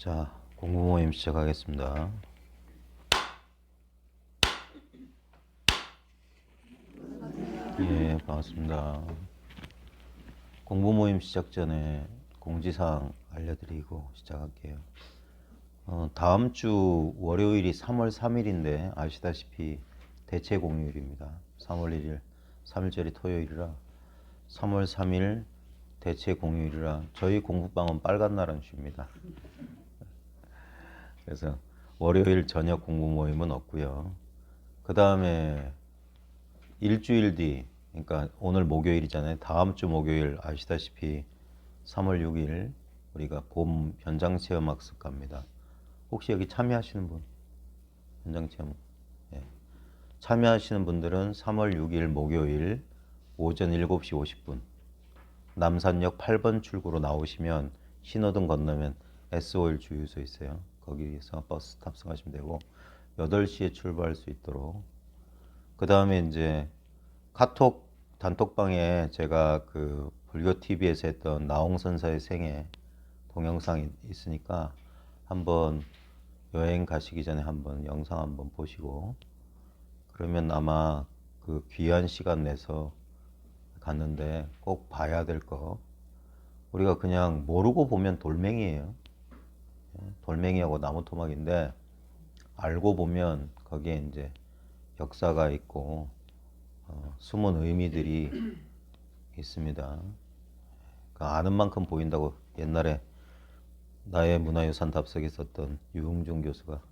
자, 공부 모임 시작하겠습니다. 예, 반갑습니다. 공부 모임 시작 전에 공지사항 알려드리고 시작할게요. 다음 주 월요일이 3월 3일인데 아시다시피 대체 공휴일입니다. 3월 1일, 3일절이 토요일이라 3월 3일 대체 공휴일이라 저희 공부방은 빨간 날은 쉽니다. 그래서 월요일 저녁 공부 모임은 없고요. 그 다음에 일주일 뒤, 그러니까 오늘 목요일이잖아요. 다음 주 목요일 아시다시피 3월 6일 우리가 봄 현장체험 학습 갑니다. 혹시 여기 참여하시는 분? 현장체험. 예. 참여하시는 분들은 3월 6일 목요일 오전 7시 50분 남산역 8번 출구로 나오시면 신호등 건너면 S5일 주유소 있어요. 거기에서 버스 탑승하시면 되고 8시에 출발할 수 있도록. 그 다음에 이제 카톡 단톡방에 제가 그 불교 TV에서 했던 나홍선사의 생애 동영상이 있으니까 한번 여행 가시기 전에 한번 영상 한번 보시고, 그러면 아마 그 귀한 시간 내서 갔는데 꼭 봐야 될 거. 우리가 그냥 모르고 보면 돌멩이에요. 돌멩이하고 나무토막인데 알고 보면 거기에 이제 역사가 있고 숨은 의미들이 있습니다. 그러니까 아는 만큼 보인다고 옛날에 나의 문화유산 답석에 썼던 유흥준 교수가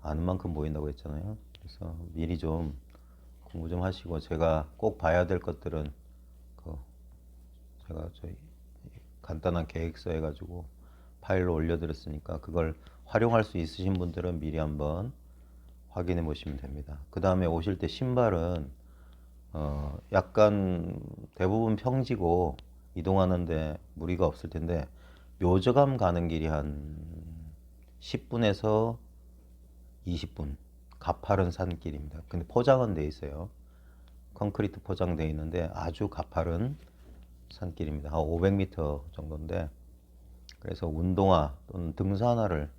아는 만큼 보인다고 했잖아요. 그래서 미리 좀 공부 좀 하시고, 제가 꼭 봐야 될 것들은 그 제가 저희 간단한 계획서 해가지고 파일로 올려드렸으니까 그걸 활용할 수 있으신 분들은 미리 한번 확인해 보시면 됩니다. 그 다음에 오실 때 신발은 약간 대부분 평지고 이동하는데 무리가 없을 텐데 묘저감 가는 길이 한 10분에서 20분 가파른 산길입니다. 근데 포장은 돼 있어요. 콘크리트 포장돼 있는데 아주 가파른 산길입니다. 한 500m 정도인데, 그래서 운동화 또는 등산화를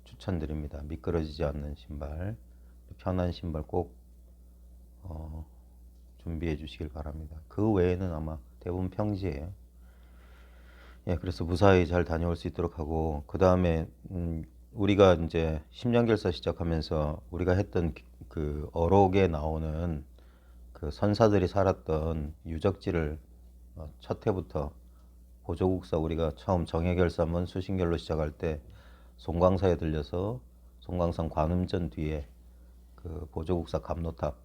추천드립니다. 미끄러지지 않는 신발, 편한 신발 꼭 준비해 주시길 바랍니다. 그 외에는 아마 대부분 평지예요. 예, 그래서 무사히 잘 다녀올 수 있도록 하고, 그 다음에 우리가 이제 심령결사 시작하면서 우리가 했던 그 어록에 나오는 그 선사들이 살았던 유적지를 첫 해부터 보조국사, 우리가 처음 정예결사문 수신결로 시작할 때 송광사에 들려서 송광산 관음전 뒤에 그 보조국사 감로탑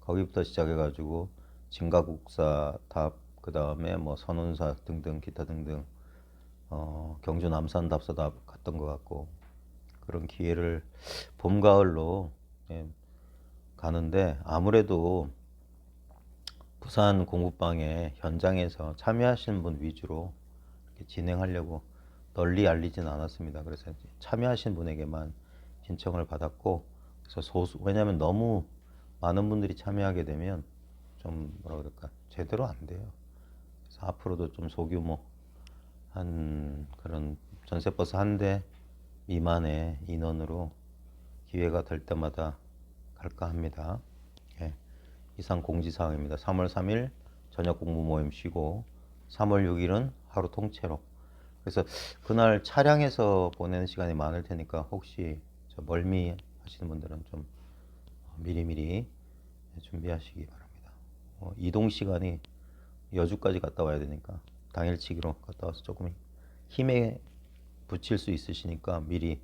거기부터 시작해가지고 진가국사 탑, 그 다음에 뭐 선운사 등등 기타 등등 경주 남산 답사답 갔던 것 같고, 그런 기회를 봄 가을로 예, 가는데 아무래도 부산 공부방에 현장에서 참여하시는 분 위주로 이렇게 진행하려고 널리 알리진 않았습니다. 그래서 참여하신 분에게만 신청을 받았고, 그래서 왜냐하면 너무 많은 분들이 참여하게 되면 좀 뭐라 그럴까 제대로 안 돼요. 그래서 앞으로도 좀 소규모 한 그런 전세버스 한 대 미만의 인원으로 기회가 될 때마다 갈까 합니다. 예. 이상 공지사항입니다. 3월 3일 저녁 공부 모임 쉬고 3월 6일은 하루 통째로. 그래서 그날 차량에서 보내는 시간이 많을 테니까 혹시 저 멀미 하시는 분들은 좀 미리미리 준비하시기 바랍니다. 이동 시간이 여주까지 갔다 와야 되니까 당일치기로 갔다 와서 조금 힘에 붙일 수 있으시니까 미리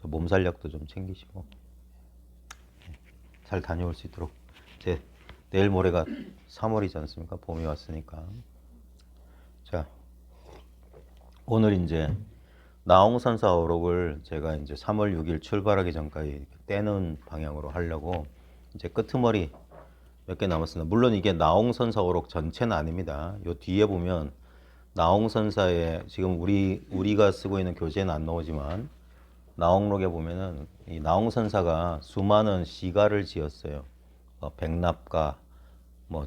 몸살약도 좀 챙기시고 잘 다녀올 수 있도록. 제 내일 모레가 3월이지 않습니까? 봄이 왔으니까. 자, 오늘 이제 나홍선사 어록을 제가 이제 3월 6일 출발하기 전까지 떼는 방향으로 하려고 이제 끄트머리 몇 개 남았습니다. 물론 이게 나홍선사 어록 전체는 아닙니다. 요 뒤에 보면 나홍선사의 지금 우리가 쓰고 있는 교재는 안 나오지만 나홍록에 보면은 이 나홍선사가 수많은 시가를 지었어요. 백납가, 뭐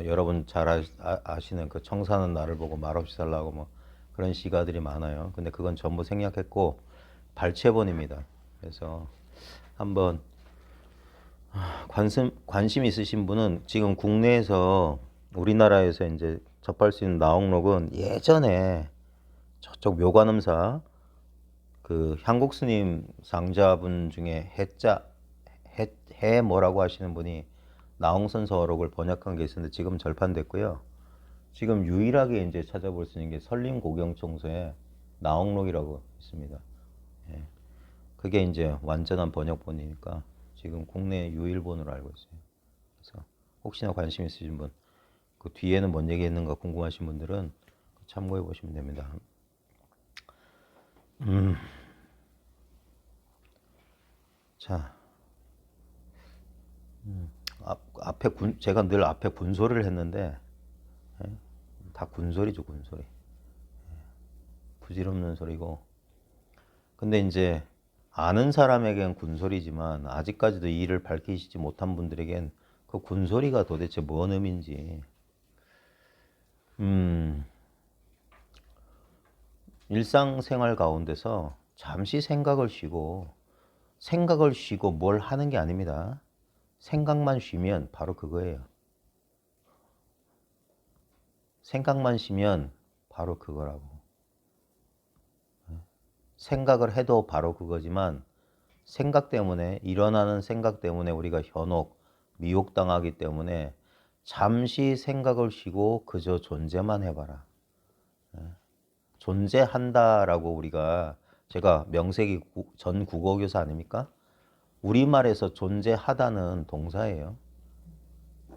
여러분 잘 아시는 그 청사는 나를 보고 말없이 살라고 뭐 그런 시가들이 많아요. 근데 그건 전부 생략했고 발췌본입니다. 그래서 한번 관심 있으신 분은 지금 국내에서 우리나라에서 이제 접할 수 있는 나홍록은 예전에 저쪽 묘관음사 그 향국스님 상자분 중에 해 뭐라고 하시는 분이 나홍선서록을 번역한 게 있었는데 지금 절판됐고요. 지금 유일하게 이제 찾아볼 수 있는 게 설림고경청서에 나홍록이라고 있습니다. 예. 그게 이제 완전한 번역본이니까 지금 국내 유일본으로 알고 있어요. 그래서 혹시나 관심 있으신 분, 그 뒤에는 뭔 얘기했는가 궁금하신 분들은 참고해 보시면 됩니다. 자, 앞에 제가 늘 앞에 군소리를 했는데 예? 다 군소리죠, 군소리. 부질없는 소리고. 근데 이제 아는 사람에겐 군소리지만 아직까지도 이 일을 밝히시지 못한 분들에겐 그 군소리가 도대체 뭔 의미인지 일상생활 가운데서 잠시 생각을 쉬고 뭘 하는 게 아닙니다. 생각만 쉬면 바로 그거예요. 생각만 쉬면 바로 그거라고. 생각을 해도 바로 그거지만 일어나는 생각 때문에 우리가 현혹, 미혹당하기 때문에 잠시 생각을 쉬고 그저 존재만 해봐라. 존재한다라고 제가 명세기 전 국어교사 아닙니까? 우리말에서 존재하다는 동사예요.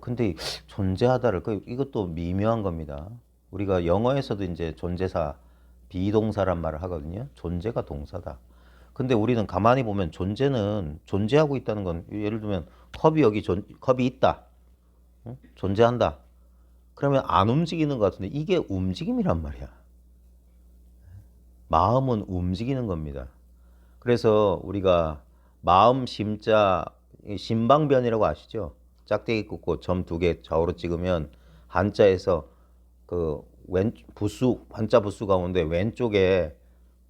근데 존재하다를 이것도 미묘한 겁니다. 우리가 영어에서도 이제 존재사 비동사란 말을 하거든요. 존재가 동사다. 근데 우리는 가만히 보면 존재는 존재하고 있다는 건 예를 들면 컵이 있다. 응? 존재한다. 그러면 안 움직이는 것 같은데 이게 움직임이란 말이야. 마음은 움직이는 겁니다. 그래서 우리가 마음 심자 심방변이라고 아시죠? 짝대기 긋고 점 2개 좌우로 찍으면 한자에서 그 한자 부수 가운데 왼쪽에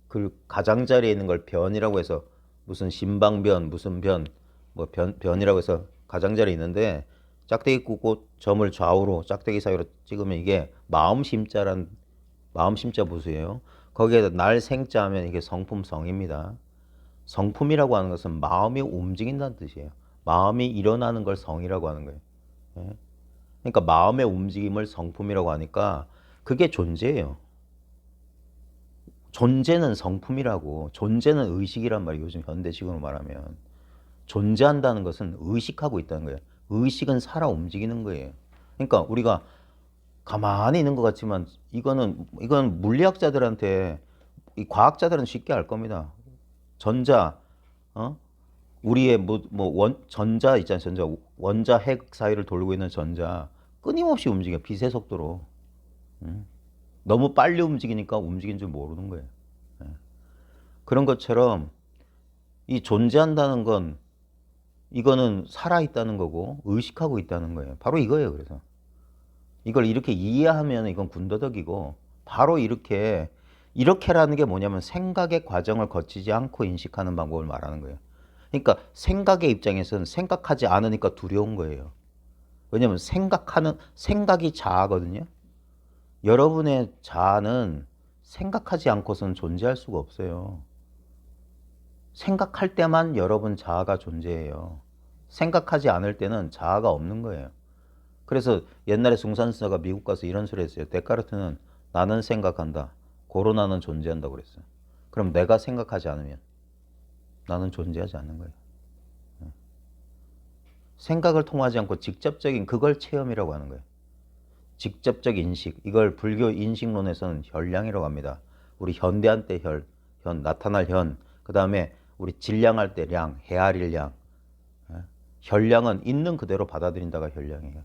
그 가장자리에 있는 걸 변이라고 해서 무슨 심방변 무슨 변이라고 해서 가장자리에 있는데 짝대기 긋고 점을 좌우로 짝대기 사이로 찍으면 이게 마음 심자 부수예요. 거기에다 날 생자 하면 이게 성품성입니다. 성품이라고 하는 것은 마음이 움직인다는 뜻이에요. 마음이 일어나는 걸 성이라고 하는 거예요. 예? 그러니까 마음의 움직임을 성품이라고 하니까 그게 존재예요. 존재는 성품이라고. 존재는 의식이란 말이에요. 요즘 현대식으로 말하면. 존재한다는 것은 의식하고 있다는 거예요. 의식은 살아 움직이는 거예요. 그러니까 우리가 가만히 있는 것 같지만 이건 물리학자들한테 이 과학자들은 쉽게 알 겁니다. 전자, 우리의 전자 있잖아요. 전자, 원자, 핵 사이를 돌고 있는 전자 끊임없이 움직여. 빛의 속도로. 너무 빨리 움직이니까 움직인 줄 모르는 거예요. 그런 것처럼 이 존재한다는 건 이거는 살아있다는 거고 의식하고 있다는 거예요. 바로 이거예요. 그래서 이걸 이렇게 이해하면 이건 군더더기고 바로 이렇게라는 게 뭐냐면 생각의 과정을 거치지 않고 인식하는 방법을 말하는 거예요. 그러니까 생각의 입장에서는 생각하지 않으니까 두려운 거예요. 왜냐하면 생각이 자아거든요. 여러분의 자아는 생각하지 않고서는 존재할 수가 없어요. 생각할 때만 여러분 자아가 존재해요. 생각하지 않을 때는 자아가 없는 거예요. 그래서 옛날에 숭산스가 미국 가서 이런 소리 했어요. 데카르트는 나는 생각한다. 고로 나는 존재한다고 그랬어요. 그럼 내가 생각하지 않으면 나는 존재하지 않는 거예요. 생각을 통하지 않고 직접적인 그걸 체험이라고 하는 거예요. 직접적 인식. 이걸 불교 인식론에서는 혈량이라고 합니다. 우리 현대한 때 나타날 현. 그 다음에 우리 질량할 때 량, 헤아릴 량. 혈량은 있는 그대로 받아들인다가 혈량이에요.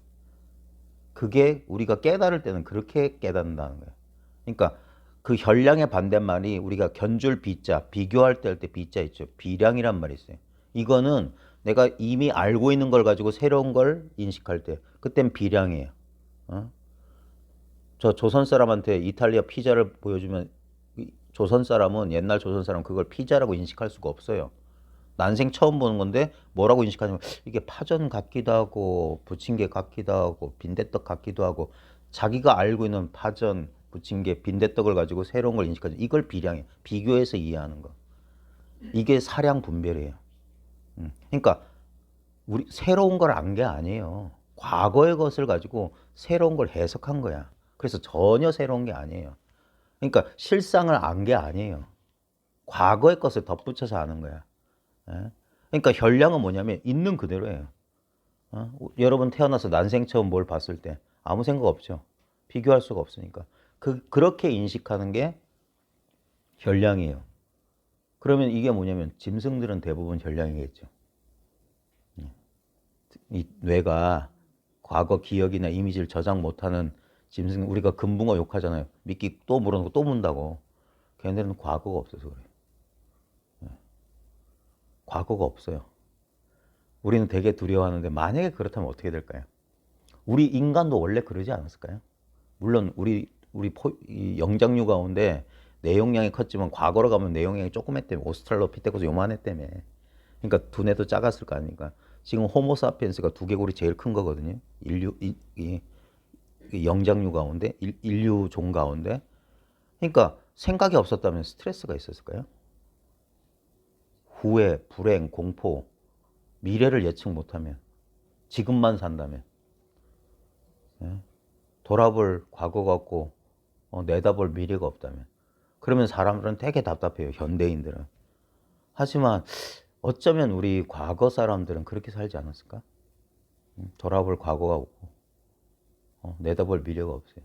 그게 우리가 깨달을 때는 그렇게 깨닫는다는 거예요. 그러니까 그 혈량의 반대말이 우리가 견줄 비자, 비교할 때 할 때 비자 있죠. 비량이란 말이 있어요. 이거는 내가 이미 알고 있는 걸 가지고 새로운 걸 인식할 때 그땐 비량이에요. 저 조선 사람한테 이탈리아 피자를 보여주면 조선 사람은 옛날 조선 사람 그걸 피자라고 인식할 수가 없어요. 난생 처음 보는 건데 뭐라고 인식하냐면 이게 파전 같기도 하고 부침개 같기도 하고 빈대떡 같기도 하고 자기가 알고 있는 파전, 부침개, 빈대떡을 가지고 새로운 걸 인식하죠. 이걸 비량해. 비교해서 이해하는 거. 이게 사량 분별이에요. 그러니까 우리 새로운 걸 안 게 아니에요. 과거의 것을 가지고 새로운 걸 해석한 거야. 그래서 전혀 새로운 게 아니에요. 그러니까 실상을 안 게 아니에요. 과거의 것을 덧붙여서 아는 거야. 예? 그러니까 현량은 뭐냐면 있는 그대로예요. 여러분 태어나서 난생 처음 뭘 봤을 때 아무 생각 없죠. 비교할 수가 없으니까. 그렇게 인식하는 게 현량이에요. 그러면 이게 뭐냐면 짐승들은 대부분 현량이겠죠. 이 뇌가 과거 기억이나 이미지를 저장 못하는 짐승, 우리가 금붕어 욕하잖아요. 미끼 또 물어놓고 또 문다고. 걔네들은 과거가 없어서 그래요. 과거가 없어요. 우리는 되게 두려워하는데 만약에 그렇다면 어떻게 될까요? 우리 인간도 원래 그러지 않았을까요? 물론 이 영장류 가운데 내용량이 컸지만 과거로 가면 내용량이 조그맸대며 오스트랄로피테쿠스 요만했대며. 그러니까 두뇌도 작았을 거 아닙니까? 지금 호모사피엔스가 두개골이 제일 큰 거거든요. 영장류 가운데 인류 종 가운데. 그러니까 생각이 없었다면 스트레스가 있었을까요? 후회, 불행, 공포, 미래를 예측 못하면, 지금만 산다면, 돌아볼 과거가 없고 내다볼 미래가 없다면, 그러면 사람들은 되게 답답해요. 현대인들은. 하지만 어쩌면 우리 과거 사람들은 그렇게 살지 않았을까? 돌아볼 과거가 없고 내다볼 미래가 없어요.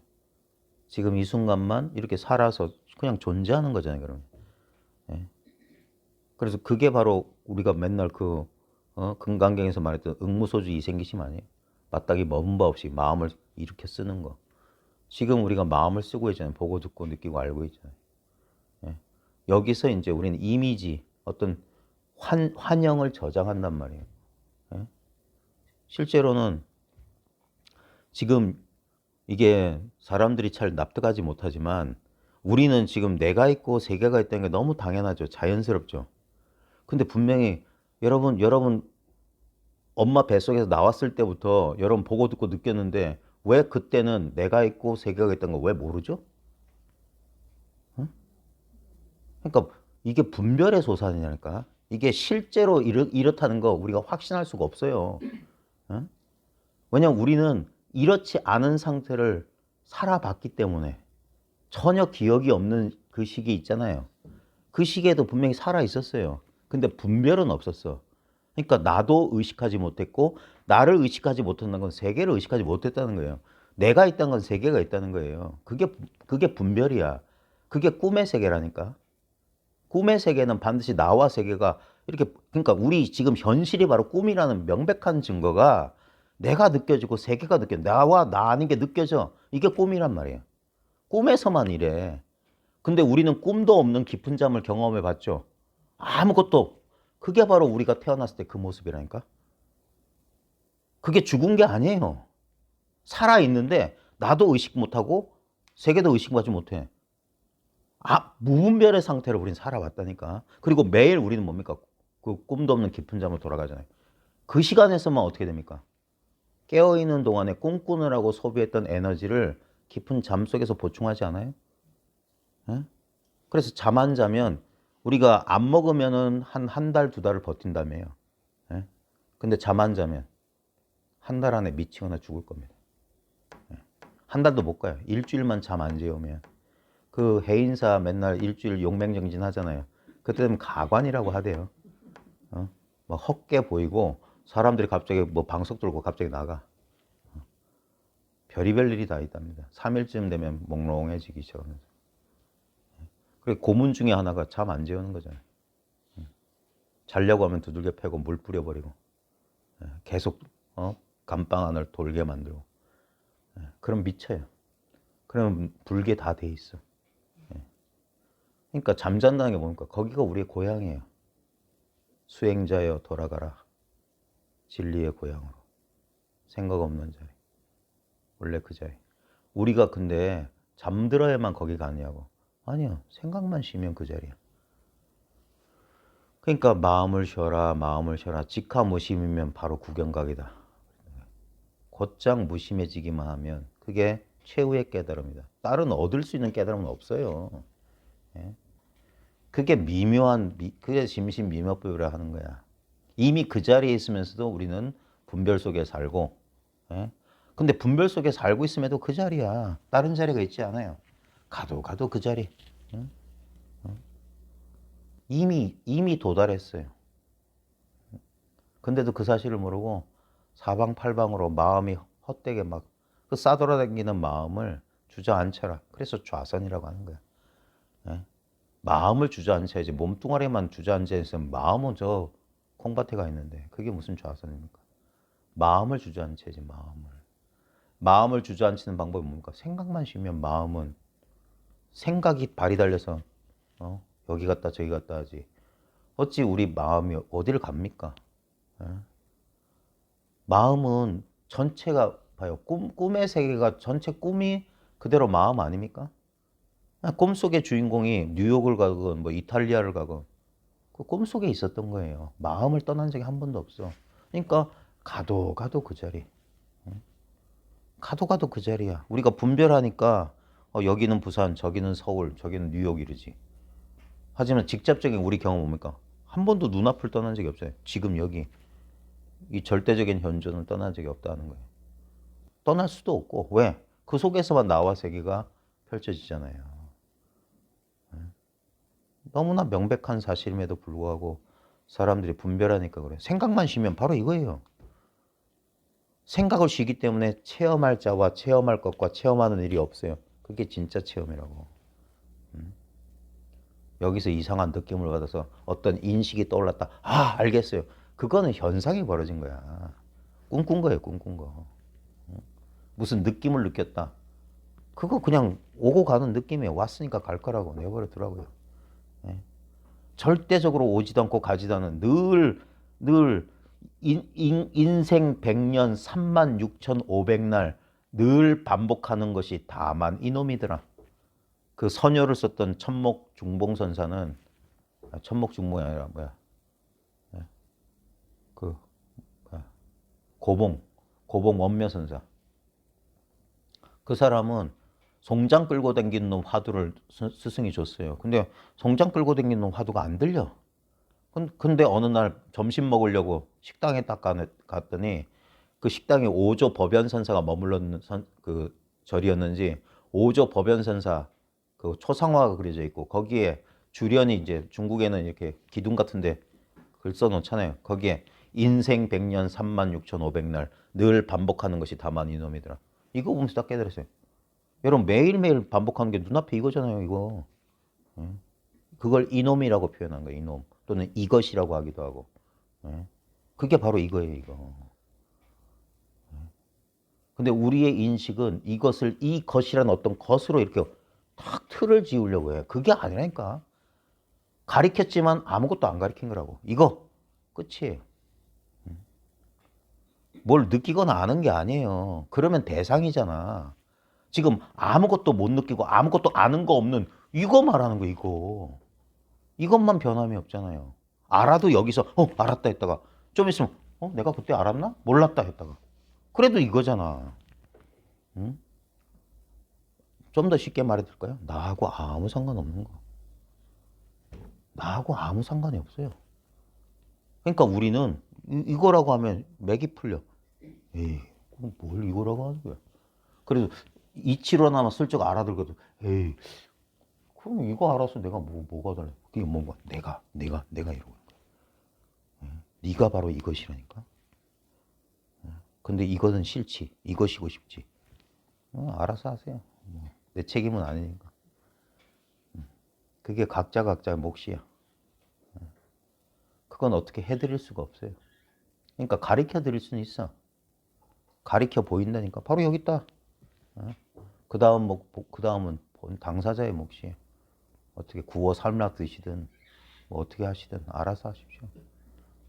지금 이 순간만 이렇게 살아서 그냥 존재하는 거잖아요. 그러면. 그래서 그게 바로 우리가 맨날 금강경에서 말했던 응무소주 이생기심 아니에요? 마땅히 머문 바 없이 마음을 이렇게 쓰는 거. 지금 우리가 마음을 쓰고 있잖아요. 보고 듣고 느끼고 알고 있잖아요. 여기서 이제 우리는 이미지, 어떤 환영을 저장한단 말이에요. 실제로는 지금 이게 사람들이 잘 납득하지 못하지만 우리는 지금 내가 있고 세계가 있다는 게 너무 당연하죠. 자연스럽죠. 근데 분명히 여러분 엄마 뱃속에서 나왔을 때부터 여러분 보고 듣고 느꼈는데 왜 그때는 내가 있고 세계가 있다는 거 왜 모르죠? 그러니까 이게 분별의 소산이니까 이게 실제로 이렇다는 거 우리가 확신할 수가 없어요. 왜냐면 우리는 이렇지 않은 상태를 살아봤기 때문에 전혀 기억이 없는 그 시기 있잖아요. 그 시기에도 분명히 살아 있었어요. 근데 분별은 없었어. 그러니까 나도 의식하지 못했고 나를 의식하지 못한다는 건 세계를 의식하지 못했다는 거예요. 내가 있다는 건 세계가 있다는 거예요. 그게 분별이야. 그게 꿈의 세계라니까. 꿈의 세계는 반드시 나와 세계가 이렇게, 그러니까 우리 지금 현실이 바로 꿈이라는 명백한 증거가 내가 느껴지고 세계가 나와 나 아닌 게 느껴져. 이게 꿈이란 말이에요. 꿈에서만 이래. 근데 우리는 꿈도 없는 깊은 잠을 경험해 봤죠. 아무것도. 그게 바로 우리가 태어났을 때 그 모습이라니까. 그게 죽은 게 아니에요. 살아있는데 나도 의식 못하고 세계도 의식하지 못해. 무분별의 상태로 우린 살아왔다니까. 그리고 매일 우리는 뭡니까? 그 꿈도 없는 깊은 잠을 돌아가잖아요. 그 시간에서만 어떻게 됩니까? 깨어있는 동안에 꿈꾸느라고 소비했던 에너지를 깊은 잠 속에서 보충하지 않아요? 예? 그래서 잠 안 자면 우리가 안 먹으면은 한 달, 두 달을 버틴다며요. 예? 근데 잠 안 자면 한 달 안에 미치거나 죽을 겁니다. 한 달도 못 가요. 일주일만 잠 안 재우면. 그 해인사 맨날 일주일 용맹정진 하잖아요. 그때 되면 가관이라고 하대요. 막 헛게 보이고 사람들이 갑자기 뭐 방석 들고 갑자기 나가. 별의별 일이 다 있답니다. 3일쯤 되면 몽롱해지기 시작하면서. 그리고 고문 중에 하나가 잠 안 재우는 거잖아요. 자려고 하면 두들겨 패고 물 뿌려버리고 계속 감방 안을 돌게 만들고. 그럼 미쳐요. 그러면 불게 다 돼 있어. 그러니까 잠잔다는 게 뭡니까? 거기가 우리의 고향이에요. 수행자여 돌아가라. 진리의 고향으로. 생각 없는 자리. 원래 그 자리. 우리가 근데 잠들어야만 거기 가냐고. 아니요. 생각만 쉬면 그 자리야. 그러니까 마음을 쉬어라, 마음을 쉬어라. 직화무심이면 바로 구경각이다. 곧장 무심해지기만 하면 그게 최후의 깨달음이다. 다른 얻을 수 있는 깨달음은 없어요. 예? 그게 그게 심신미묘법이라 하는 거야. 이미 그 자리에 있으면서도 우리는 분별 속에 살고, 예? 근데 분별 속에 살고 있음에도 그 자리야. 다른 자리가 있지 않아요. 가도 그 자리. 응? 이미 도달했어요. 근데도 그 사실을 모르고 사방팔방으로 마음이 헛되게 막 그 싸돌아다니는 마음을 주저앉혀라. 그래서 좌선이라고 하는 거야. 예? 마음을 주저앉혀야지. 몸뚱아리만 주저앉아 있으면 마음은 저 콩밭에 가 있는데 그게 무슨 좌선입니까? 마음을 주저앉혀야지. 마음을 주저앉히는 방법이 뭡니까? 생각만 쉬면 마음은 생각이 발이 달려서 여기 갔다 저기 갔다 하지. 어찌 우리 마음이 어디를 갑니까? 예? 마음은 전체가 봐요. 꿈의 세계가 전체 꿈이 그대로 마음 아닙니까? 꿈속의 주인공이 뉴욕을 가건 뭐 이탈리아를 가건 그 꿈속에 있었던 거예요. 마음을 떠난 적이 한 번도 없어. 그러니까 가도 그 자리. 가도 그 자리야. 우리가 분별하니까 여기는 부산, 저기는 서울, 저기는 뉴욕 이러지. 하지만 직접적인 우리 경험 뭡니까? 한 번도 눈앞을 떠난 적이 없어요. 지금 여기. 이 절대적인 현존을 떠난 적이 없다는 거예요. 떠날 수도 없고. 왜? 그 속에서만 나와 세계가 펼쳐지잖아요. 너무나 명백한 사실임에도 불구하고 사람들이 분별하니까 그래. 생각만 쉬면 바로 이거예요. 생각을 쉬기 때문에 체험할 자와 체험할 것과 체험하는 일이 없어요. 그게 진짜 체험이라고. 여기서 이상한 느낌을 받아서 어떤 인식이 떠올랐다. 아, 알겠어요. 그거는 현상이 벌어진 거야. 꿈꾼 거예요, 꿈꾼 거. 무슨 느낌을 느꼈다. 그거 그냥 오고 가는 느낌이에요. 왔으니까 갈 거라고 내버려두라고요. 예. 절대적으로 오지도 않고 가지도 않은 늘 인생 100년 36,500날 늘 반복하는 것이 다만 이놈이더라. 그 선녀를 썼던 천목중봉선사는 천목중봉이 아니라 뭐야? 그 고봉 원묘선사. 그 사람은 송장 끌고 다니는 놈 화두를 스승이 줬어요. 근데 송장 끌고 다니는 놈 화두가 안 들려. 근데 어느 날 점심 먹으려고 식당에 딱 갔더니 그 식당에 오조 법연선사가 머물렀는 그 절이었는지 오조 법연선사 그 초상화가 그려져 있고 거기에 주련이 이제 중국에는 이렇게 기둥 같은데 글 써놓잖아요. 거기에 인생 100년 36,500날 늘 반복하는 것이 다만 이놈이더라. 이거 보면서 딱 깨달았어요. 여러분 매일매일 반복하는 게 눈앞에 이거잖아요. 이거. 그걸 이놈이라고 표현한 거예요. 이놈 또는 이것이라고 하기도 하고. 그게 바로 이거예요. 이거. 근데 우리의 인식은 이것을 이것이라는 어떤 것으로 이렇게 탁 틀을 지우려고 해요. 그게 아니라니까. 가리켰지만 아무것도 안 가리킨 거라고. 이거 끝이에요. 뭘 느끼거나 아는 게 아니에요. 그러면 대상이잖아. 지금 아무것도 못 느끼고 아무것도 아는 거 없는 이거 말하는 거 이거. 이것만 변함이 없잖아요. 알아도 여기서 알았다 했다가 좀 있으면 내가 그때 알았나? 몰랐다 했다가 그래도 이거잖아. 응? 좀 더 쉽게 말해드릴까요? 나하고 아무 상관없는 거. 나하고 아무 상관이 없어요. 그러니까 우리는 이거라고 하면 맥이 풀려. 에이, 그럼 뭘 이거라고 하는 거야? 그래도 이치로나마 슬쩍 알아들거든. 에이, 그럼 이거 알아서 내가 뭐가 달라? 그게 뭔가 내가 이러고 있는 거야. 네가 바로 이것이라니까. 근데 이거는 싫지. 이것이고 싶지. 알아서 하세요. 내 책임은 아니니까. 그게 각자의 몫이야. 그건 어떻게 해드릴 수가 없어요. 그러니까 가르쳐 드릴 수는 있어. 가르쳐 보인다니까. 바로 여기 있다. 그 다음은 당사자의 몫이에요. 어떻게 구워 삶아 드시든 뭐 어떻게 하시든 알아서 하십시오.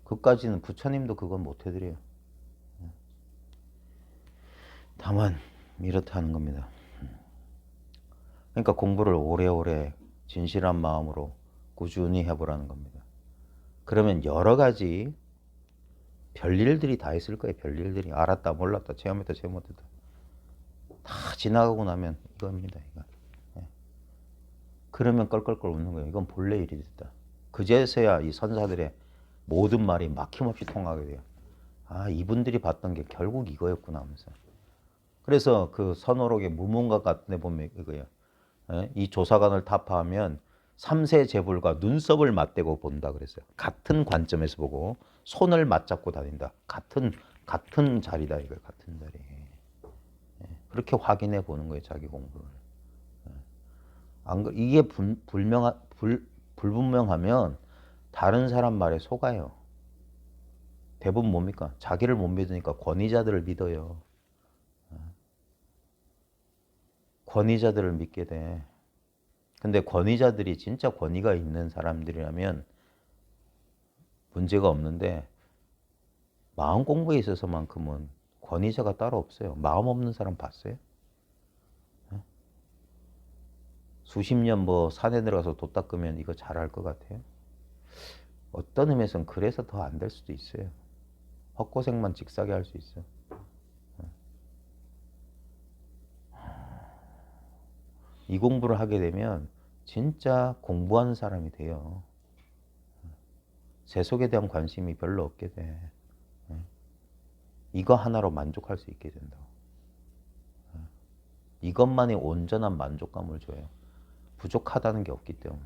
그까지는 부처님도 그건 못 해드려요. 다만 이렇다는 겁니다. 그러니까 공부를 오래오래 진실한 마음으로 꾸준히 해보라는 겁니다. 그러면 여러 가지 별일들이 다 있을 거예요. 별일들이. 알았다 몰랐다 체험했다 체험 못했다 다 지나가고 나면 이겁니다. 이거. 예. 그러면 껄껄껄 웃는 거예요. 이건 본래 일이 됐다. 그제서야 이 선사들의 모든 말이 막힘없이 통하게 돼요. 아, 이분들이 봤던 게 결국 이거였구나 하면서. 그래서 그 선어록의 무문각 같은 데 보면 이거예요. 예? 이 조사관을 타파하면 삼세 제불과 눈썹을 맞대고 본다 그랬어요. 같은 관점에서 보고 손을 맞잡고 다닌다. 같은 자리다 이거 같은 자리. 예. 그렇게 확인해 보는 거예요. 자기 공부를. 예. 이게 불분명하면 다른 사람 말에 속아요. 대부분 뭡니까? 자기를 못 믿으니까 권위자들을 믿어요. 권위자들을 믿게 돼. 근데 권위자들이 진짜 권위가 있는 사람들이라면 문제가 없는데 마음 공부에 있어서만큼은 권위자가 따로 없어요. 마음 없는 사람 봤어요? 수십 년 뭐 산에 들어가서 돛 닦으면 이거 잘할 것 같아요? 어떤 의미에서는 그래서 더 안 될 수도 있어요. 헛고생만 직사게 할 수 있어. 이 공부를 하게 되면 진짜 공부하는 사람이 돼요. 세속에 대한 관심이 별로 없게 돼. 이거 하나로 만족할 수 있게 된다고. 이것만이 온전한 만족감을 줘요. 부족하다는 게 없기 때문에.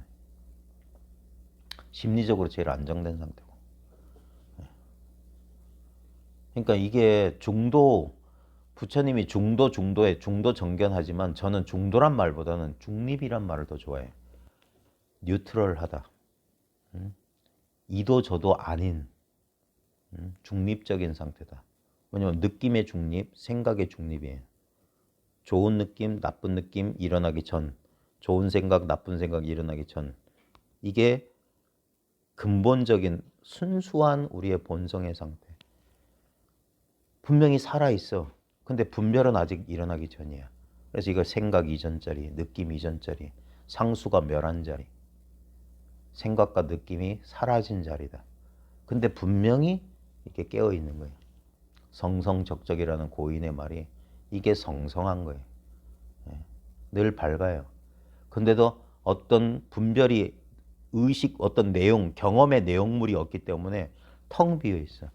심리적으로 제일 안정된 상태고. 그러니까 이게 중도, 부처님이 중도 정견하지만 저는 중도란 말보다는 중립이란 말을 더 좋아해요. 뉴트럴하다. 이도 저도 아닌 중립적인 상태다. 왜냐면 느낌의 중립, 생각의 중립이에요. 좋은 느낌, 나쁜 느낌 일어나기 전, 좋은 생각, 나쁜 생각 일어나기 전. 이게 근본적인 순수한 우리의 본성의 상태. 분명히 살아있어. 근데 분별은 아직 일어나기 전이야. 그래서 이걸 생각 이전 자리, 느낌 이전 자리, 상수가 멸한 자리. 생각과 느낌이 사라진 자리다. 근데 분명히 이렇게 깨어있는 거예요. 성성적적이라는 고인의 말이 이게 성성한 거예요. 늘 밝아요. 근데도 어떤 분별이 의식, 어떤 내용, 경험의 내용물이 없기 때문에 텅 비어 있어.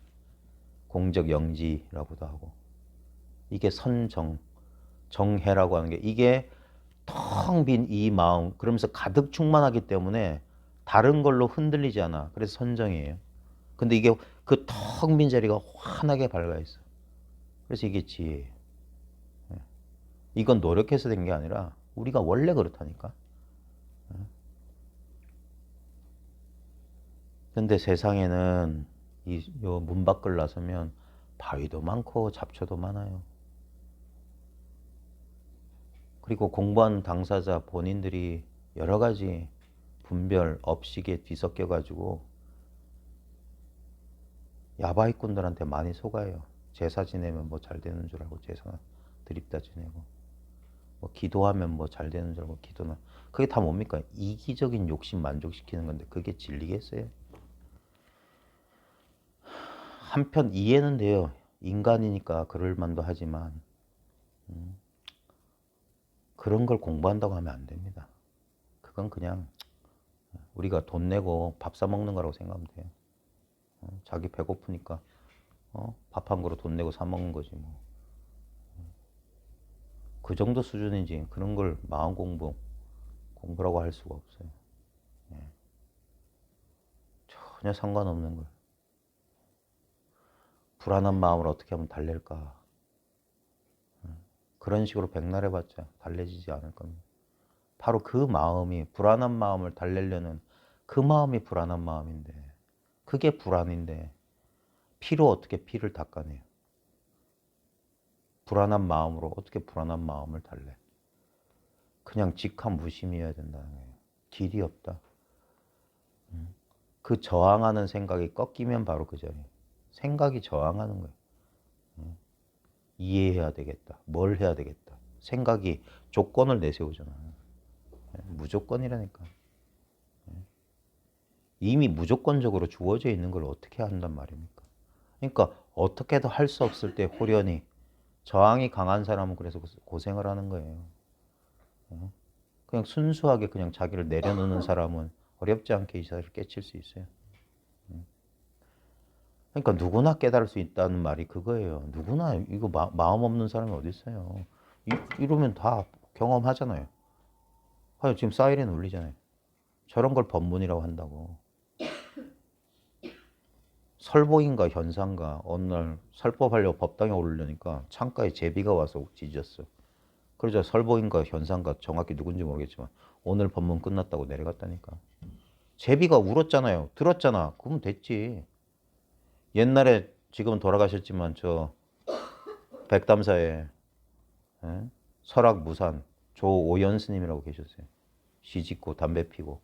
공적 영지라고도 하고. 이게 선정, 정해라고 하는 게 이게 텅 빈 이 마음, 그러면서 가득 충만하기 때문에 다른 걸로 흔들리지 않아. 그래서 선정이에요. 근데 이게 그 텅 빈 자리가 환하게 밝아 있어. 그래서 이게 지혜예요. 이건 노력해서 된 게 아니라 우리가 원래 그렇다니까. 근데 세상에는 요 문 밖을 나서면 바위도 많고 잡초도 많아요. 그리고 공부하는 당사자 본인들이 여러 가지 분별, 업식에 뒤섞여 가지고 야바이꾼들한테 많이 속아요. 제사 지내면 뭐 잘 되는 줄 알고 제사 드립다 지내고, 뭐 기도하면 뭐 잘 되는 줄 알고 기도는. 그게 다 뭡니까? 이기적인 욕심 만족시키는 건데 그게 진리겠어요? 한편 이해는 돼요. 인간이니까 그럴 만도 하지만 그런 걸 공부한다고 하면 안 됩니다. 그건 그냥 우리가 돈 내고 밥 사 먹는 거라고 생각하면 돼요. 자기 배고프니까 밥 한 그릇 돈 내고 사 먹는 거지 뭐. 그 정도 수준이지 그런 걸 마음 공부라고 할 수가 없어요. 전혀 상관없는 걸. 불안한 마음을 어떻게 하면 달랠까. 그런 식으로 백날 해봤자 달래지지 않을 겁니다. 바로 그 마음이, 불안한 마음을 달래려는 그 마음이 불안한 마음인데, 그게 불안인데 피로 어떻게 피를 닦아내요? 불안한 마음으로 어떻게 불안한 마음을 달래? 그냥 직함무심이어야 된다는 거예요. 길이 없다. 그 저항하는 생각이 꺾이면 바로 그 자리에 생각이 저항하는 거예요. 이해해야 되겠다. 뭘 해야 되겠다. 생각이 조건을 내세우잖아. 무조건이라니까. 이미 무조건적으로 주어져 있는 걸 어떻게 한단 말입니까? 그러니까 어떻게도 할 수 없을 때 호련히 저항이 강한 사람은 그래서 고생을 하는 거예요. 그냥 순수하게 그냥 자기를 내려놓는 사람은 어렵지 않게 이 사회를 깨칠 수 있어요. 그러니까 누구나 깨달을 수 있다는 말이 그거예요. 누구나 이거 마음 없는 사람이 어디 있어요. 이러면 다 경험하잖아요. 지금 사이렌 울리잖아요. 저런 걸 법문이라고 한다고. 설보인가 현상가 어느 날 설법하려고 법당에 오르려니까 창가에 제비가 와서 짖었어. 그러자 설보인가 현상가 정확히 누군지 모르겠지만 오늘 법문 끝났다고 내려갔다니까. 제비가 울었잖아요. 들었잖아. 그러면 됐지. 옛날에 지금은 돌아가셨지만 저 백담사에 설악무산 조오연 스님이라고 계셨어요. 시 짓고 담배 피고.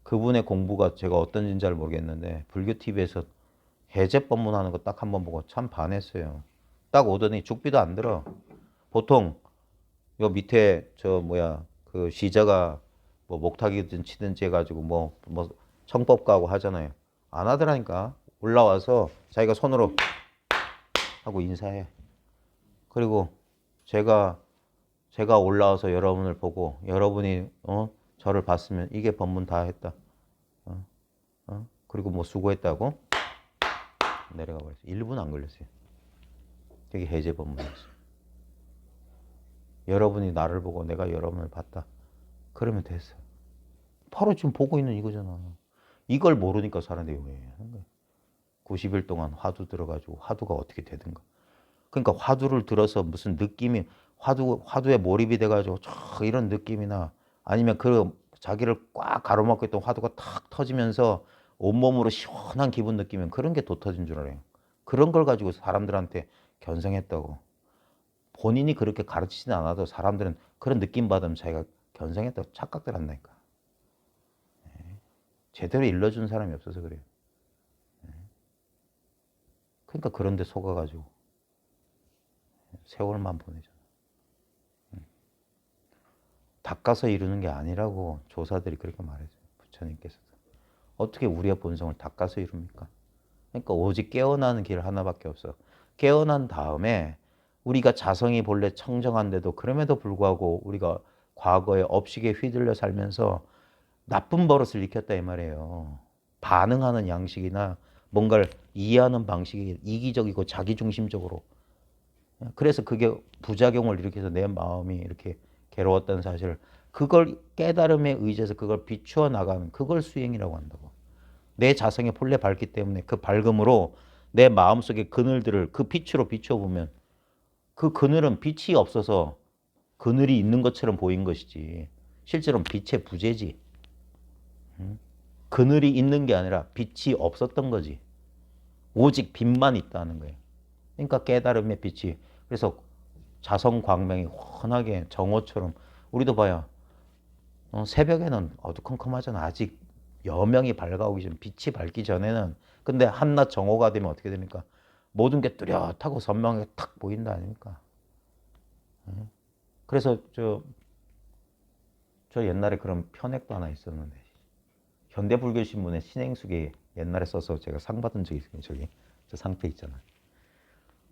그분의 공부가 제가 어떤지는 잘 모르겠는데 불교 TV에서 해제 법문하는 거 딱 한 번 보고 참 반했어요. 딱 오더니 죽비도 안 들어. 보통 요 밑에 저 뭐야 그 시자가 뭐 목탁이든 치든지 해가지고 뭐 청법 가고 하잖아요. 안 하더라니까. 올라와서 자기가 손으로 하고 인사해. 그리고 제가 올라와서 여러분을 보고 여러분이 저를 봤으면 이게 법문 다 했다. 그리고 뭐 수고했다고 내려가 버렸어요. 1분 안 걸렸어요. 되게 해제 법문이었어요. 여러분이 나를 보고 내가 여러분을 봤다. 그러면 됐어요. 바로 지금 보고 있는 이거잖아. 이걸 모르니까 사람들이 왜 하는 거야. 90일 동안 화두 들어가지고 화두가 어떻게 되든가. 그러니까 화두를 들어서 무슨 느낌이 화두에 몰입이 돼가지고 이런 느낌이나 아니면 그 자기를 꽉 가로막고 있던 화두가 탁 터지면서 온몸으로 시원한 기분 느끼면 그런 게 돋터진 줄 알아요. 그런 걸 가지고 사람들한테 견성했다고. 본인이 그렇게 가르치진 않아도 사람들은 그런 느낌 받으면 자기가 견성했다고 착각들 한다니까. 제대로 일러준 사람이 없어서 그래요. 그러니까 그런 데 속아가지고 세월만 보내잖아. 닦아서 이루는 게 아니라고 조사들이 그렇게 말해줘요. 부처님께서도. 어떻게 우리의 본성을 닦아서 이룹니까? 그러니까 오직 깨어나는 길 하나밖에 없어. 깨어난 다음에 우리가 자성이 본래 청정한데도 그럼에도 불구하고 우리가 과거에 업식에 휘둘려 살면서 나쁜 버릇을 익혔다 이 말이에요. 반응하는 양식이나 뭔가를 이해하는 방식이 이기적이고 자기중심적으로. 그래서 그게 부작용을 일으켜서 내 마음이 이렇게 괴로웠다는 사실을 그걸 깨달음에 의지해서 그걸 비추어 나가는 그걸 수행이라고 한다고. 내 자성이 본래 밝기 때문에 그 밝음으로 내 마음속의 그늘들을 그 빛으로 비춰보면 그 그늘은 빛이 없어서 그늘이 있는 것처럼 보인 것이지 실제로는 빛의 부재지. 그늘이 있는 게 아니라 빛이 없었던 거지. 오직 빛만 있다는 거예요. 그러니까 깨달음의 빛이 그래서 자성 광명이 환하게 정오처럼 우리도 봐요. 새벽에는 어두컴컴하잖아. 아직 여명이 밝아오기 전 빛이 밝기 전에는 근데 한낮 정오가 되면 어떻게 됩니까? 모든 게 뚜렷하고 선명하게 탁 보인다 아닙니까? 그래서 저 옛날에 그런 편액도 하나 있었는데 현대불교신문에 신행숙이 옛날에 써서 제가 상 받은 적이 있어요. 저기 저 상패 있잖아요.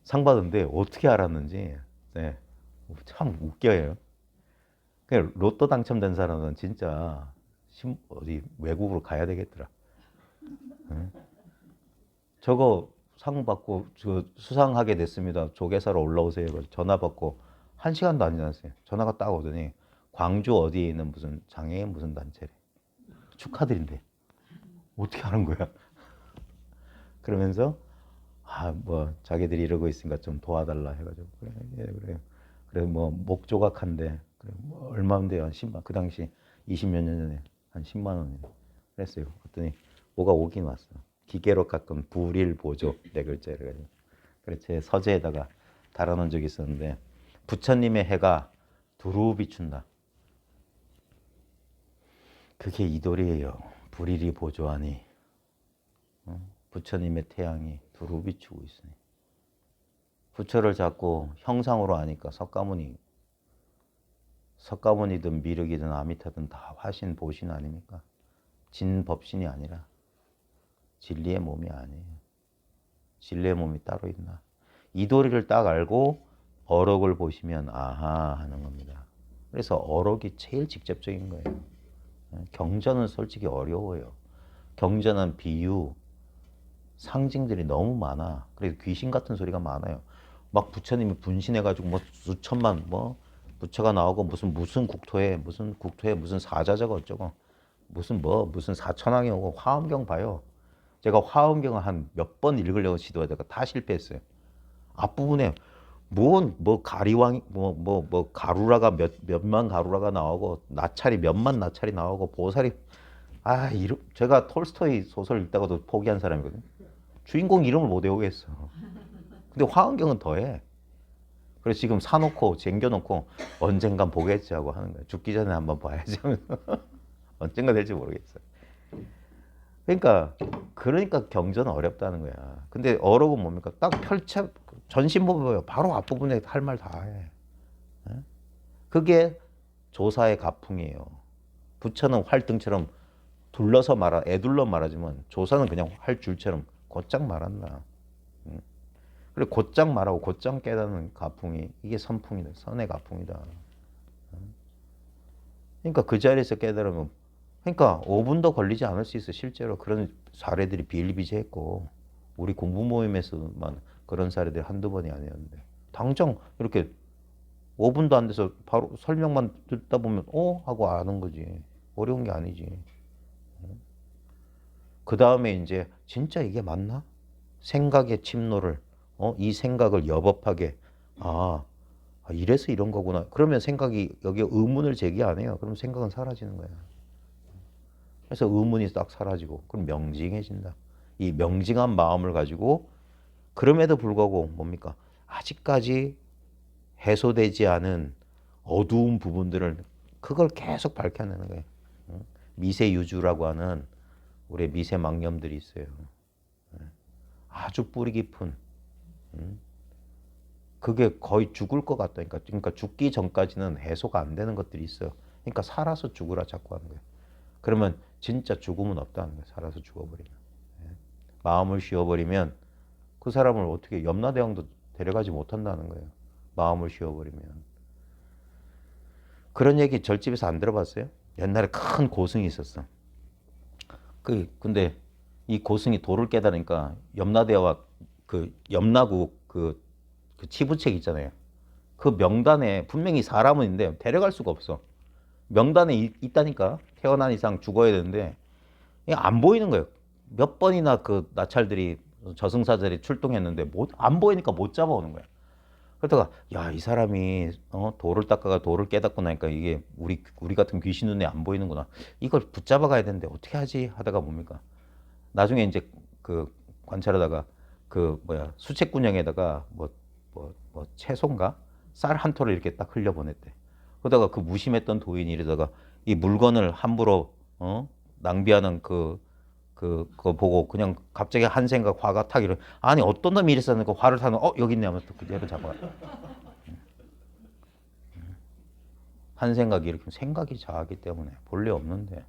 상 받은데 어떻게 알았는지 네, 참 웃겨요. 로또 당첨된 사람은 진짜 어디 외국으로 가야 되겠더라. 응? 저거 상 받고 수상하게 됐습니다. 조계사로 올라오세요. 전화 받고 1시간도 안 지났어요. 전화가 딱 오더니 광주 어디에 있는 무슨 장애인 무슨 단체래. 축하드린대. 어떻게 하는 거야? 그러면서 뭐 자기들이 이러고 있으니까 좀 도와달라 해가지고 그래 예, 그래 그래 뭐 목조각한데 그래 뭐 얼마인데요? 한 10만 그 당시 20몇 년 전에 한 10만 원이요. 그랬어요. 그랬더니 뭐가 오긴 왔어. 기계로 깎은 불일 보조 네 글자 이래가지고 그래 제 서재에다가 달아놓은 적이 있었는데 부처님의 해가 두루 비춘다. 그게 이도리예요. 불일이 보조하니 부처님의 태양이 두루 비추고 있으니 부처를 자꾸 형상으로 하니까 석가모니든 미륵이든 아미타든 다 화신 보신 아닙니까? 진법신이 아니라 진리의 몸이 아니에요. 진리의 몸이 따로 있나. 이 도리를 딱 알고 어록을 보시면 아하 하는 겁니다. 그래서 어록이 제일 직접적인 거예요. 경전은 솔직히 어려워요. 경전은 비유, 상징들이 너무 많아. 그래서 귀신 같은 소리가 많아요. 막 부처님이 분신해가지고 뭐 수천만 뭐 부처가 나오고 무슨 국토에 무슨 사자저거 어쩌고 무슨 사천왕이 오고 화엄경 봐요. 제가 화엄경을 한 몇 번 읽으려고 시도하다가 다 실패했어요. 앞부분에 뭐 가리왕 뭐 가루라가 몇만 가루라가 나오고 나찰이 몇만 나찰이 나오고 보살이 제가 톨스토이 소설 읽다가도 포기한 사람이거든요. 주인공 이름을 못 외우겠어. 근데 화엄경은 더해. 그래서 지금 사놓고 쟁겨놓고 언젠간 보겠지 하고 하는 거예요. 죽기 전에 한번 봐야지 하면서 언젠가 될지 모르겠어. 그러니까 경전은 어렵다는 거야. 근데 어록은 뭡니까? 딱 펼쳐 전신 보면 바로 앞부분에 할 말 다 해. 그게 조사의 가풍이에요. 부처는 활등처럼 애둘러 말하지만 조사는 그냥 활줄처럼 곧장 말한다. 그리고 곧장 말하고 곧장 깨닫는 가풍이 이게 선풍이다. 선의 가풍이다. 그러니까 그 자리에서 깨달으면 5분도 걸리지 않을 수 있어. 실제로 그런 사례들이 비일비재했고 우리 공부 모임에서만 그런 사례들이 한두 번이 아니었는데 당장 이렇게 5분도 안 돼서 바로 설명만 듣다 보면 하고 아는 거지. 어려운 게 아니지. 그 다음에 이제 진짜 이게 맞나? 생각의 침노를 이 생각을 여법하게 이래서 이런 거구나. 그러면 생각이 여기에 의문을 제기 안 해요. 그럼 생각은 사라지는 거야. 그래서 의문이 딱 사라지고 그럼 명징해진다. 이 명징한 마음을 가지고 그럼에도 불구하고 뭡니까? 아직까지 해소되지 않은 어두운 부분들을 그걸 계속 밝혀내는 거예요. 미세유주라고 하는 우리의 미세망념들이 있어요. 아주 뿌리 깊은 그게 거의 죽을 것 같다니까. 그러니까 죽기 전까지는 해소가 안 되는 것들이 있어요. 그러니까 살아서 죽으라 자꾸 하는 거예요. 그러면 진짜 죽음은 없다는 거예요. 살아서 죽어버리면. 마음을 쉬어버리면 그 사람을 어떻게 염라대왕도 데려가지 못한다는 거예요. 마음을 쉬어버리면. 그런 얘기 절집에서 안 들어봤어요? 옛날에 큰 고승이 있었어. 근데 이 고승이 도를 깨달으니까 염라대와 그 염라국 그 치부책 있잖아요. 그 명단에 분명히 사람은 있는데 데려갈 수가 없어. 명단에 있다니까. 태어난 이상 죽어야 되는데 안 보이는 거예요. 몇 번이나 그 나찰들이 저승사자들이 출동했는데 안 보이니까 못 잡아오는 거야. 그러다가 이 사람이 돌을 닦아가 돌을 깨닫고 나니까 이게 우리 같은 귀신 눈에 안 보이는구나. 이걸 붙잡아 가야 되는데 어떻게 하지 하다가 뭡니까? 나중에 이제 그 관찰하다가 수채꾼형에다가 채소인가 쌀 한 톨을 이렇게 딱 흘려 보냈대. 그러다가 그 무심했던 도인이 이러다가 이 물건을 함부로 낭비하는 그거 보고 그냥 갑자기 한 생각 화가 탁 아니 어떤 놈이 이랬었는데 화를 타는 여기 있네 하면서 그대로 잡아갔다. 한 생각이 일으키면 생각이 자하기 때문에 본래 없는데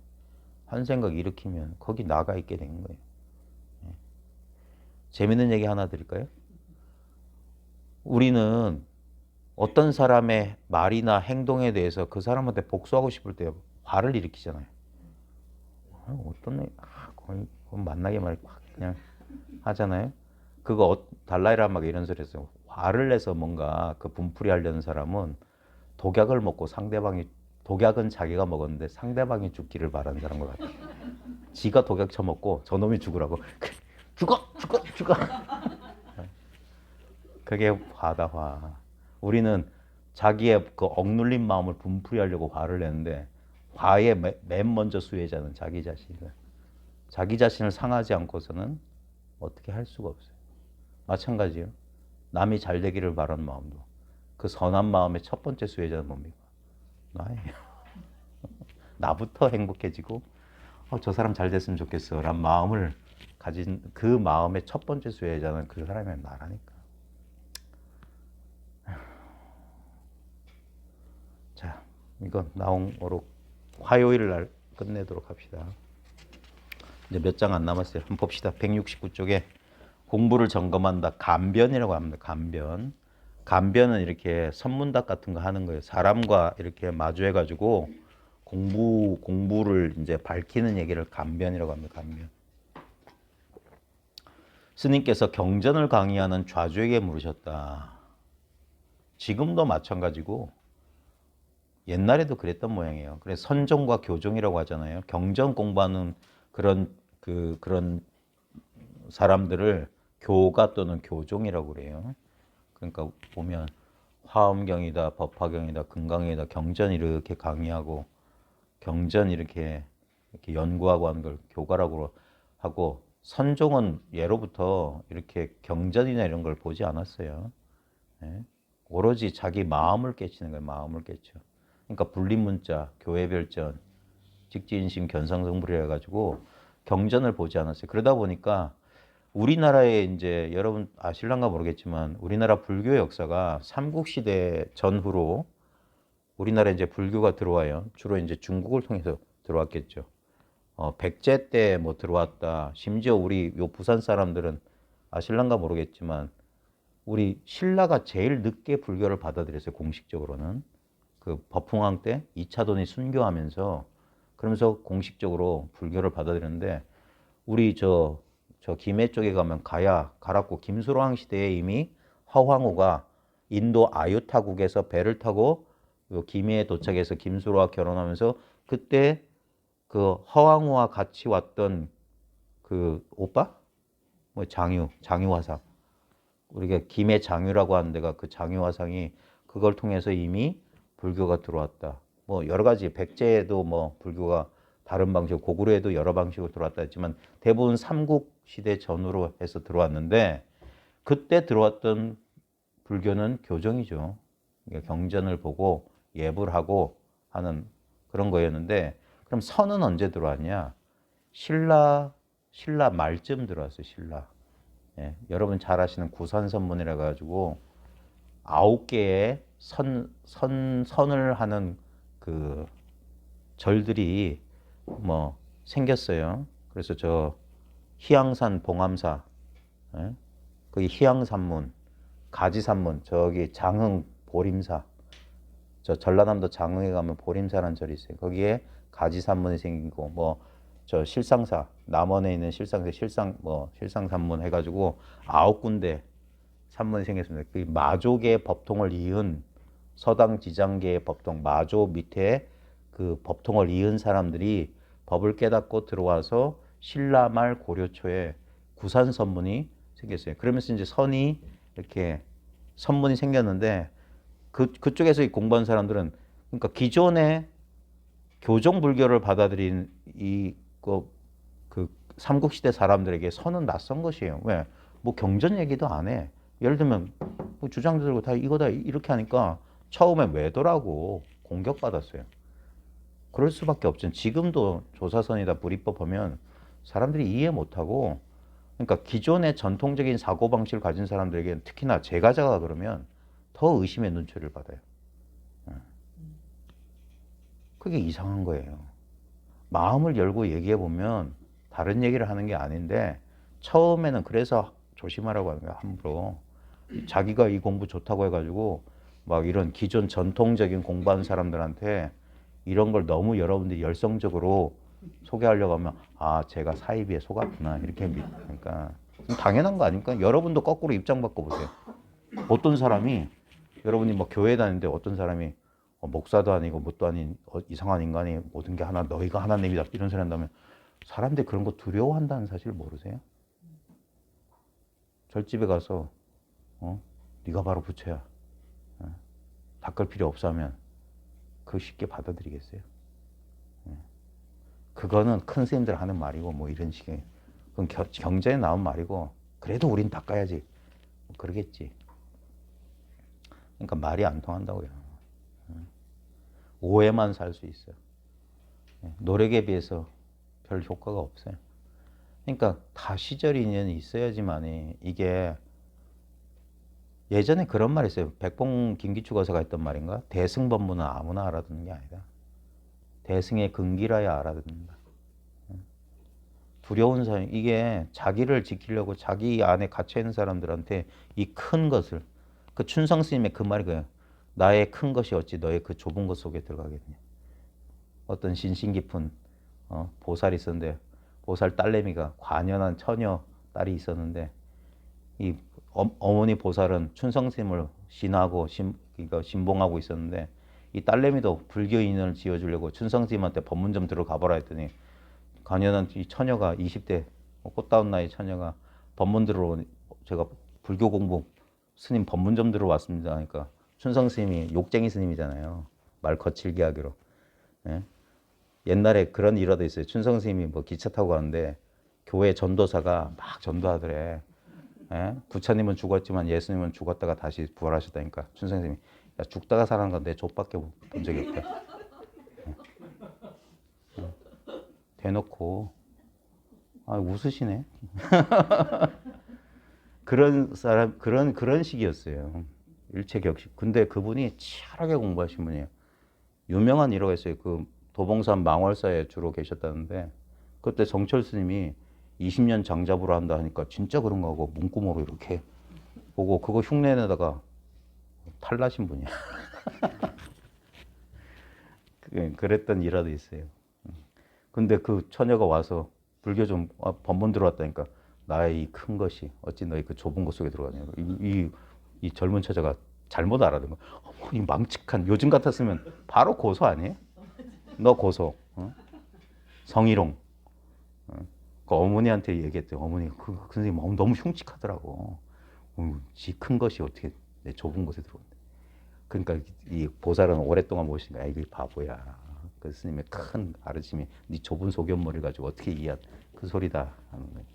한 생각 일으키면 거기 나가 있게 된 거예요. 재밌는 얘기 하나 드릴까요? 우리는 어떤 사람의 말이나 행동에 대해서 그 사람한테 복수하고 싶을 때 화를 일으키잖아요. 그건 만나게 말 그냥 하잖아요. 그거 달라이라마가 이런 소리 했어요. 화를 내서 뭔가 그 분풀이 하려는 사람은 독약을 먹고 독약은 자기가 먹었는데 상대방이 죽기를 바라는 사람과 같아요. 지가 독약 처먹고 저놈이 죽으라고 죽어. 그게 화다 화. 우리는 자기의 그 억눌린 마음을 분풀이 하려고 화를 내는데 화의 맨 먼저 수혜자는 자기 자신이다. 자기 자신을 상하지 않고서는 어떻게 할 수가 없어요. 마찬가지예요. 남이 잘 되기를 바라는 마음도 그 선한 마음의 첫 번째 수혜자는 뭡니까? 나예요. 나부터 행복해지고 저 사람 잘 됐으면 좋겠어 라는 마음을 가진 그 마음의 첫 번째 수혜자는 그 사람이 나라니까. 자, 이거 나온 어록 화요일 날 끝내도록 합시다. 이제 몇 장 안 남았어요. 한번 봅시다. 169쪽에 공부를 점검한다. 간변이라고 합니다. 간변. 간변은 이렇게 선문답 같은 거 하는 거예요. 사람과 이렇게 마주해가지고 공부를 이제 밝히는 얘기를 간변이라고 합니다. 간변. 스님께서 경전을 강의하는 좌주에게 물으셨다. 지금도 마찬가지고 옛날에도 그랬던 모양이에요. 그래서 선종과 교종이라고 하잖아요. 경전 공부하는 그런 사람들을 교가 또는 교종이라고 그래요. 그러니까 보면 화엄경이다, 법화경이다, 금강경이다, 경전 이렇게 강의하고 경전 이렇게 연구하고 하는 걸 교가라고 하고, 선종은 예로부터 이렇게 경전이나 이런 걸 보지 않았어요. 예? 오로지 자기 마음을 깨치는 거예요. 마음을 깨쳐. 그러니까 불립문자, 교회별전, 직지인심, 견상성불이라 해가지고 경전을 보지 않았어요. 그러다 보니까 우리나라에 이제 여러분 아실란가 모르겠지만 우리나라 불교 역사가 삼국시대 전후로 우리나라에 이제 불교가 들어와요. 주로 이제 중국을 통해서 들어왔겠죠. 백제 때 뭐 들어왔다. 심지어 우리 요 부산 사람들은 아실란가 모르겠지만 우리 신라가 제일 늦게 불교를 받아들였어요. 공식적으로는. 그 법흥왕 때 2차 돈이 순교하면서 그러면서 공식적으로 불교를 받아들였는데, 우리 저 김해 쪽에 가면 가락고 김수로왕 시대에 이미 허황우가 인도 아유타국에서 배를 타고 김해에 도착해서 김수로와 결혼하면서, 그때 그 허황우와 같이 왔던 그 오빠? 뭐 장유화상. 우리가 김해 장유라고 하는 데가 그 장유화상이 그걸 통해서 이미 불교가 들어왔다. 뭐 여러 가지 백제에도 뭐 불교가 다른 방식, 고구려에도 여러 방식으로 들어왔다 했지만 대부분 삼국 시대 전후로 해서 들어왔는데, 그때 들어왔던 불교는 교정이죠. 그러니까 경전을 보고 예불 하고 하는 그런 거였는데, 그럼 선은 언제 들어왔냐? 신라 말쯤 들어왔어요. 신라. 예, 여러분 잘 아시는 구산선문이라 가지고 9개의 선을 하는 그 절들이 뭐 생겼어요. 그래서 저 희양산 봉암사, 예? 거기 희양산문, 가지산문, 저기 장흥 보림사, 저 전라남도 장흥에 가면 보림사라는 절이 있어요. 거기에 가지산문이 생기고, 뭐 저 실상사, 남원에 있는 실상사, 실상산문 해가지고 9군데 산문이 생겼습니다. 그 마족의 법통을 이은, 서당 지장계의 법통, 마족 밑에 그 법통을 이은 사람들이 법을 깨닫고 들어와서 신라 말 고려 초에 구산선문이 생겼어요. 그러면서 이제 선이 이렇게 선문이 생겼는데, 그쪽에서 공부한 사람들은, 그러니까 기존의 교종 불교를 받아들인 그 삼국시대 사람들에게 선은 낯선 것이에요. 왜? 뭐 경전 얘기도 안 해. 예를 들면 뭐 주장 들고 다 이거다 이렇게 하니까 처음에 왜더라고 공격받았어요. 그럴 수밖에 없죠. 지금도 조사선이다 불이법 하면 사람들이 이해 못하고, 그러니까 기존의 전통적인 사고방식을 가진 사람들에게는, 특히나 제가자가 그러면 더 의심의 눈초리를 받아요. 그게 이상한 거예요. 마음을 열고 얘기해 보면 다른 얘기를 하는 게 아닌데, 처음에는 그래서 조심하라고 하는 거야. 함부로 자기가 이 공부 좋다고 해가지고 막 이런 기존 전통적인 공부하는 사람들한테 이런 걸 너무 여러분들이 열성적으로 소개하려고 하면, 아 제가 사이비에 속았구나 이렇게 그러니까 당연한 거 아닙니까? 여러분도 거꾸로 입장 바꿔보세요. 어떤 사람이, 여러분이 뭐 교회 다니는데 어떤 사람이 목사도 아니고 뭣도 아닌 이상한 인간이 모든 게 하나, 너희가 하나님이다 이런 소리 한다면, 사람들이 그런 거 두려워한다는 사실 모르세요? 절집에 가서 네가 바로 부처야, 닦을 필요 없어 하면 그거 쉽게 받아들이겠어요? 그거는 큰 스님들 하는 말이고 뭐 이런 식의, 그건 경전에 나온 말이고, 그래도 우린 닦아야지 뭐 그러겠지. 그러니까 말이 안 통한다고요. 오해만 살 수 있어요. 노력에 비해서 별 효과가 없어요. 그러니까 다 시절 인연이 있어야지만이, 이게 예전에 그런 말이 있어요. 백봉 김기추 거사가 했던 말인가? 대승법문은 아무나 알아듣는 게 아니다. 대승의 근기라야 알아듣는다. 두려운 사람, 이게 자기를 지키려고 자기 안에 갇혀 있는 사람들한테 이 큰 것을, 그 춘성 스님의 그 말이 그예요. 나의 큰 것이 어찌 너의 그 좁은 것 속에 들어가겠냐. 어떤 신신 깊은 보살이 있었는데 보살 딸내미가 관연한 처녀 딸이 있었는데 이 어머니 보살은 춘성 스님을 신하고 그러니까 신봉하고 있었는데 이 딸내미도 불교 인연을 지어주려고 춘성 스님한테 법문 좀 들어가보라 했더니 관연한 이 처녀가 20대 꽃다운 나이 처녀가 법문 들으러 제가 불교 공부 스님 법문 좀 들어왔습니다 하니까 춘성 스님이 욕쟁이 스님이잖아요. 말 거칠게 하기로. 예? 옛날에 그런 일화도 있어요. 춘성 스님이 뭐 기차 타고 가는데 교회 전도사가 막 전도하더래. 예? 부처님은 죽었지만 예수님은 죽었다가 다시 부활하셨다니까 춘성 스님이 야, 죽다가 살아난 건 내 족밖에 본 적이 없다. 대놓고 웃으시네. 그런 사람 그런 식이었어요. 일체격식. 근데 그분이 치열하게 공부하신 분이에요. 유명한 일화가 있어요. 그 도봉산 망월사에 주로 계셨다는데 그때 정철 스님이 20년 장잡으로 한다 하니까 진짜 그런가 하고 문구모로 이렇게 보고 그거 흉내내다가 탈나신 분이야. 그랬던 일화도 있어요. 근데 그 처녀가 와서 불교 좀 법문 들어왔다니까 나의 이 큰 것이 어찌 너희 그 좁은 것 속에 들어가냐고. 이 젊은 처자가 잘못 알아듣는 거. 이 망측한 요즘 같았으면 바로 고소 아니에요? 너 고소. 성희롱. 그 어머니한테 얘기했더니 어머니 그 선생님 너무 흉측하더라고. 지 큰 것이 어떻게 내 좁은 곳에 들어온대. 그러니까 이 보살은 오랫동안 모시니까 이게 바보야. 그 스님의 큰 가르침이 네 좁은 소견머리를 가지고 어떻게 이해한 그 소리다 하는 거예요.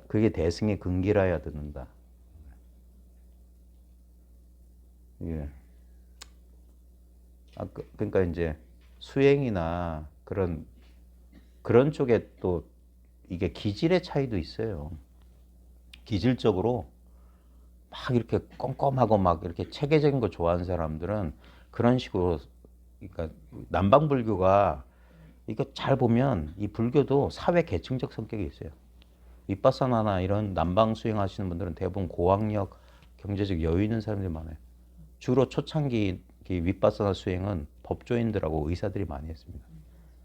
그게 대승의 근기라야 듣는다. 예. 그러니까 이제 수행이나 그런 쪽에 또 이게 기질의 차이도 있어요. 기질적으로 막 이렇게 꼼꼼하고 막 이렇게 체계적인 거 좋아하는 사람들은 그런 식으로 그러니까 남방불교가 이거 잘 보면 이 불교도 사회 계층적 성격이 있어요. 윗바사나나 이런 남방 수행하시는 분들은 대부분 고학력, 경제적 여유 있는 사람들이 많아요. 주로 초창기 윗바사나 수행은 법조인들하고 의사들이 많이 했습니다.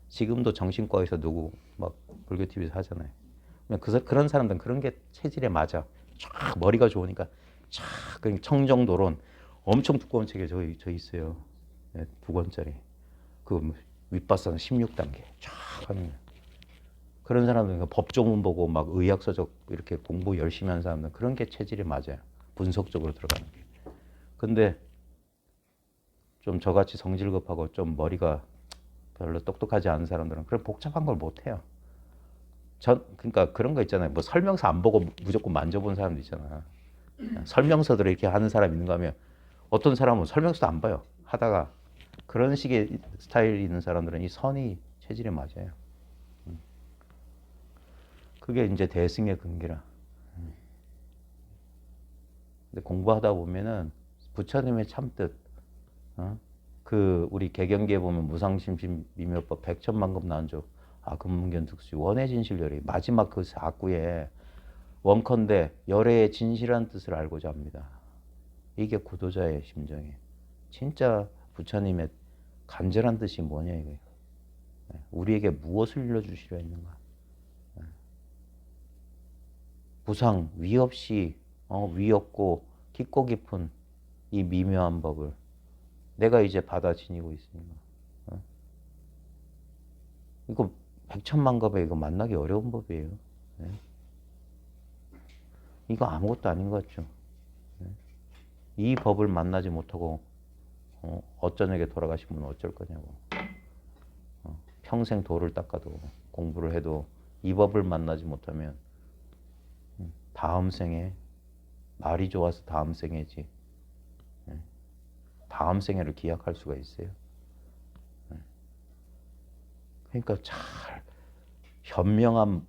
지금도 정신과에서 누구 막 불교 TV에서 하잖아요. 그런 사람들은 그런 게 체질에 맞아. 쫙 머리가 좋으니까 쫙 청정도론 엄청 두꺼운 책에 저 있어요. 네, 2권짜리. 그 윗바사나 16단계 쫙 하는 거예요. 그런 사람들은 법조문 보고 막 의학서적 이렇게 공부 열심히 하는 사람들은 그런 게 체질이 맞아요. 분석적으로 들어가는 게. 근데 좀 저같이 성질급하고 좀 머리가 별로 똑똑하지 않은 사람들은 그런 복잡한 걸 못해요. 그러니까 그런 거 있잖아요. 뭐 설명서 안 보고 무조건 만져본 사람도 있잖아. 설명서들을 이렇게 하는 사람 있는가 하면 어떤 사람은 설명서도 안 봐요. 하다가 그런 식의 스타일이 있는 사람들은 이 선이 체질에 맞아요. 그게 이제 대승의 근기라. 근데 공부하다 보면은 부처님의 참뜻, 그 우리 개경기에 보면 무상심심 미묘법 백천만급 난조 금문견 특수 원의 진실열이 마지막 그 사구에 원컨대 열애의 진실한 뜻을 알고자 합니다. 이게 구도자의 심정이에요. 진짜 부처님의 간절한 뜻이 뭐냐 이거예요. 우리에게 무엇을 일러주시려 했는가. 무상, 위 없이 위 없고 깊고 깊은 이 미묘한 법을 내가 이제 받아 지니고 있습니다. 이거 백천만급에 이거 만나기 어려운 법이에요. 이거 아무것도 아닌 것 같죠. 이 법을 만나지 못하고 어쩌녁에 돌아가신 분은 어쩔 거냐고. 평생 도를 닦아도 공부를 해도 이 법을 만나지 못하면 다음 생에 말이 좋아서 다음 생에지 다음 생애를 기약할 수가 있어요. 그러니까 잘 현명한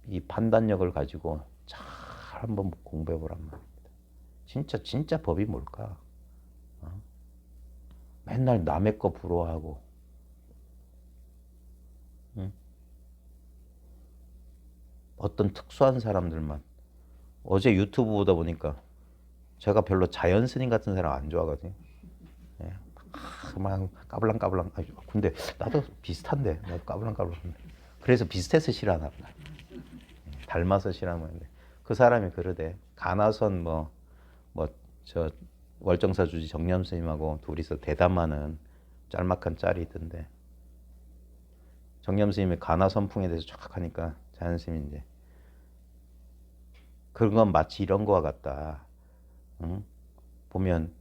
이 판단력을 가지고 잘 한번 공부해 보란 말입니다. 진짜 법이 뭘까? 맨날 남의 거 부러워하고 어떤 특수한 사람들만. 어제 유튜브 보다 보니까 제가 별로 자연 스님 같은 사람 안 좋아하거든요. 예. 막 까불랑까불랑. 근데 나도 비슷한데. 나도 까불랑까불랑. 그래서 비슷해서 싫어하나 보다. 닮아서 싫어하는데. 그 사람이 그러대. 가나선 저 월정사 주지 정념 스님하고 둘이서 대담하는 짤막한 짤이 있던데. 정념 스님이 가나 선풍에 대해서 쫙 하니까 자연 스님이 이제 그런 건 마치 이런 거와 같다. 응? 보면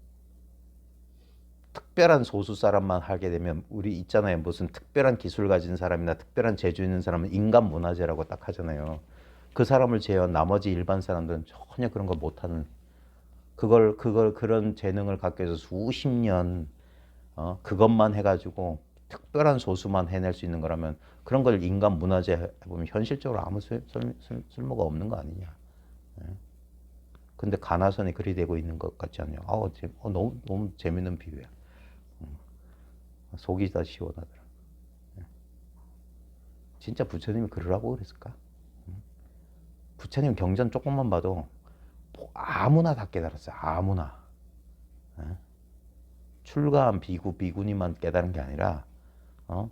특별한 소수 사람만 하게 되면 우리 있잖아요. 무슨 특별한 기술 가진 사람이나 특별한 재주 있는 사람은 인간 문화재라고 딱 하잖아요. 그 사람을 제외한 나머지 일반 사람들은 전혀 그런 거 못하는 그런 재능을 갖고 해서 수십 년 그것만 해가지고 특별한 소수만 해낼 수 있는 거라면 그런 걸 인간 문화재 보면 현실적으로 아무 쓸모가 없는 거 아니냐. 근데 가나선이 그리 되고 있는 것 같지 않냐. 너무 재밌는 비유야. 속이 다 시원하더라. 진짜 부처님이 그러라고 그랬을까? 부처님 경전 조금만 봐도 아무나 다 깨달았어요. 아무나. 출가한 비구, 비구니만 깨달은 게 아니라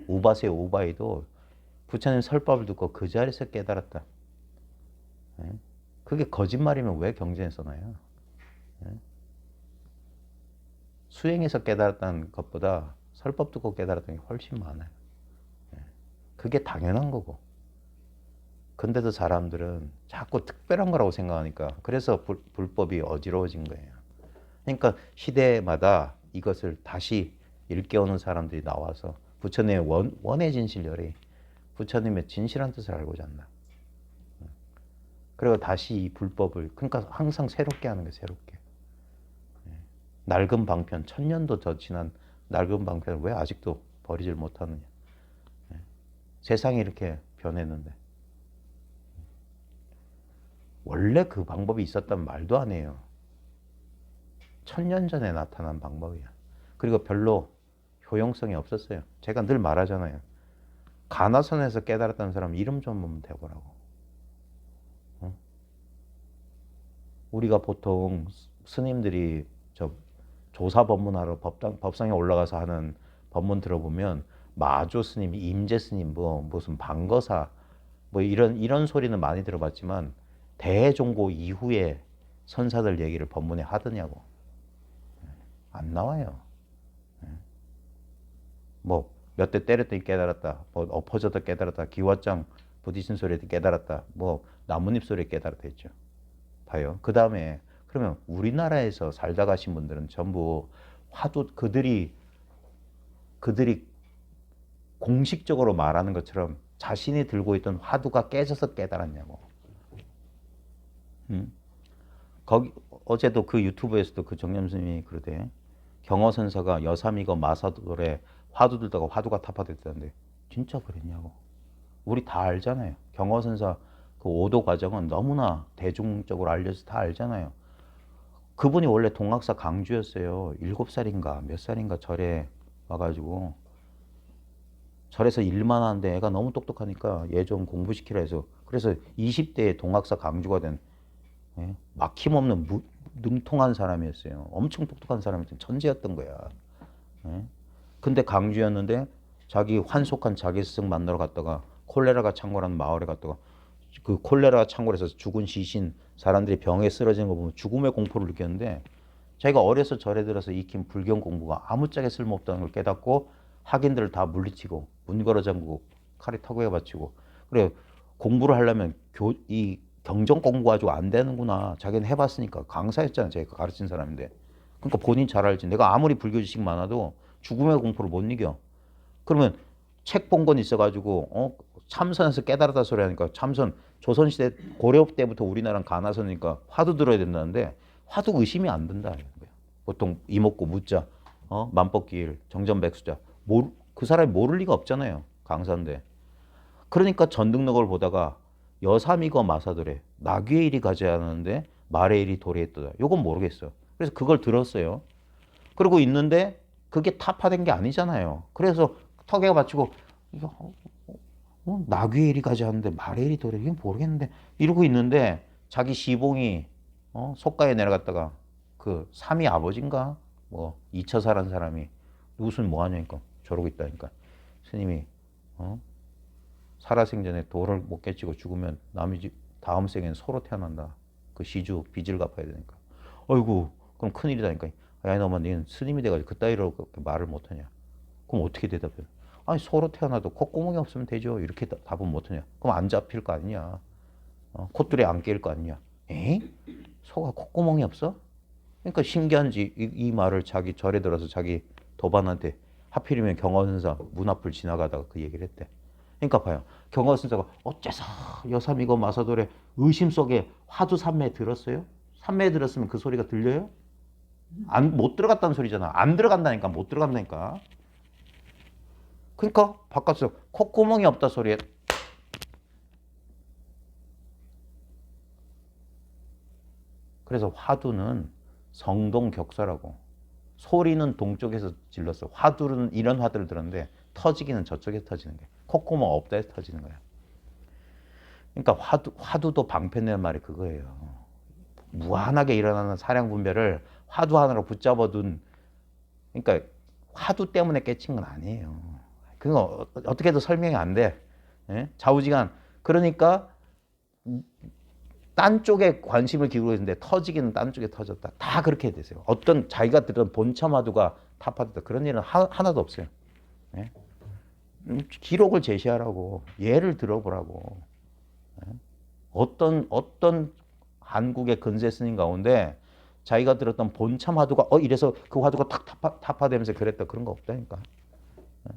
우바세, 우바이도 부처님 설법을 듣고 그 자리에서 깨달았다. 그게 거짓말이면 왜 경전에 써놔요? 수행해서 깨달았다는 것보다 설법 듣고 깨달았다는 게 훨씬 많아요. 그게 당연한 거고. 근데도 사람들은 자꾸 특별한 거라고 생각하니까 그래서 불법이 어지러워진 거예요. 그러니까 시대마다 이것을 다시 일깨우는 사람들이 나와서 부처님의 원의 진실열이 부처님의 진실한 뜻을 알고자 한다. 그리고 다시 이 불법을 그러니까 항상 새롭게 하는 거예요. 새롭게. 낡은 방편, 1000년도 더 지난 낡은 방편을 왜 아직도 버리질 못하느냐. 세상이 이렇게 변했는데 원래 그 방법이 있었단 말도 안 해요. 1000년 전에 나타난 방법이야. 그리고 별로 효용성이 없었어요. 제가 늘 말하잖아요. 가나선에서 깨달았다는 사람 이름 좀 보면 되고라고. 우리가 보통 스님들이 저 조사 법문하러 법상에 올라가서 하는 법문 들어보면 마조 스님, 임재 스님, 무슨 방거사 이런 소리는 많이 들어봤지만 대종고 이후에 선사들 얘기를 법문에 하더냐고. 안 나와요. 몇 대 때렸더니 깨달았다. 엎어져도 깨달았다. 기와장 부딪힌 소리에 깨달았다. 나뭇잎 소리에 깨달았다 했죠. 봐요. 그 다음에 그러면 우리나라에서 살다 가신 분들은 전부 그들이 공식적으로 말하는 것처럼 자신이 들고 있던 화두가 깨져서 깨달았냐고. 어제도 그 유튜브에서도 그 정념스님이 그러대. 경허선사가 여삼이거 마사돌에 화두 들다가 화두가 타파됐다는데 진짜 그랬냐고. 우리 다 알잖아요. 경허선사 그 오도 과정은 너무나 대중적으로 알려서 다 알잖아요. 그분이 원래 동학사 강주였어요. 7살인가 몇 살인가 절에 와가지고 절에서 일만 하는데 애가 너무 똑똑하니까 얘 좀 공부시키라 해서 그래서 20대에 동학사 강주가 된 막힘없는 능통한 사람이었어요. 엄청 똑똑한 사람이었던 천재였던 거야. 근데 강주였는데 자기 환속한 자기 스승 만나러 갔다가 콜레라가 창궐하는 마을에 갔다가 그 콜레라 창궐에서 죽은 시신 사람들이 병에 쓰러지는 거 보면 죽음의 공포를 느꼈는데 자기가 어려서 절에 들어서 익힌 불경 공부가 아무짝에 쓸모없다는 걸 깨닫고 학인들을 다 물리치고 문 걸어 잠그고 칼에 타구에 받치고 그래 공부를 하려면 이 경전 공부 가지고 안 되는구나. 자기는 해봤으니까 강사였잖아. 자기가 가르친 사람인데. 그러니까 본인 잘 알지. 내가 아무리 불교 지식 많아도 죽음의 공포를 못 이겨. 그러면 책 본 건 있어가지고 참선에서 깨달았다 소리 하니까 참선 조선시대 고려 때부터 우리나라는 가나선이니까 화두 들어야 된다는데 화두 의심이 안 된다. 보통 이목구 무자, 만법기일, 정전백수자 그 사람이 모를 리가 없잖아요. 강사인데. 그러니까 전등록을 보다가 여삼이거 마사도래 나귀의 일이 가져야 하는데 말의 일이 도래했다. 요건 모르겠어요. 그래서 그걸 들었어요. 그러고 있는데 그게 타파된 게 아니잖아요. 그래서 턱에 받치고 나귀의 일이까지 하는데 말의 일이 도래 이게 모르겠는데 이러고 있는데 자기 시봉이 속가에 내려갔다가 그 삼이 아버지인가 뭐 이처사란 사람이 무슨 뭐 하냐니까 저러고 있다니까 스님이 살아생전에 도를 못 깨치고 죽으면 남이 다음 생에는 소로 태어난다. 그 시주 빚을 갚아야 되니까. 어이구 그럼 큰일이다니까. 야 너만 너는 스님이 돼가지고 그따위로 말을 못하냐. 그럼 어떻게 대답해? 아니 소로 태어나도 콧구멍이 없으면 되죠. 이렇게 답은 못하냐. 그럼 안 잡힐 거 아니냐. 콧줄에 안 낄 거 아니냐. 에? 소가 콧구멍이 없어? 그러니까 신기한지 이 말을 자기 절에 들어서 자기 도반한테 하필이면 경화선사 문 앞을 지나가다가 그 얘기를 했대. 그러니까 봐요. 경화선사가 어째서 여삼이고 마사돌의 의심 속에 화두 삼매 들었어요? 삼매 들었으면 그 소리가 들려요? 못 들어갔다는 소리잖아. 안 들어간다니까 못 들어간다니까. 그러니까 바깥에서 콧구멍이 없다 소리에 그래서 화두는 성동격사라고 소리는 동쪽에서 질렀어. 화두는 이런 화두를 들었는데 터지기는 저쪽에서 터지는 거야. 콧구멍 없다 해서 터지는 거야. 그러니까 화두도 방패내는 말이 그거예요. 무한하게 일어나는 사량 분별을 화두 하나로 붙잡아둔 그러니까 화두 때문에 깨친 건 아니에요. 그거 어떻게 해도 설명이 안 돼. 예? 좌우지간 그러니까 딴 쪽에 관심을 기울였는데 터지기는 딴 쪽에 터졌다. 다 그렇게 되세요. 어떤 자기가 들은 본참 화두가 타파됐다. 그런 일은 하나도 없어요. 예? 기록을 제시하라고 예를 들어보라고. 예? 어떤 한국의 근세 스님 가운데 자기가 들었던 본참 화두가 이래서 그 화두가 탁 타파되면서 그랬다. 그런 거 없다니까. 예?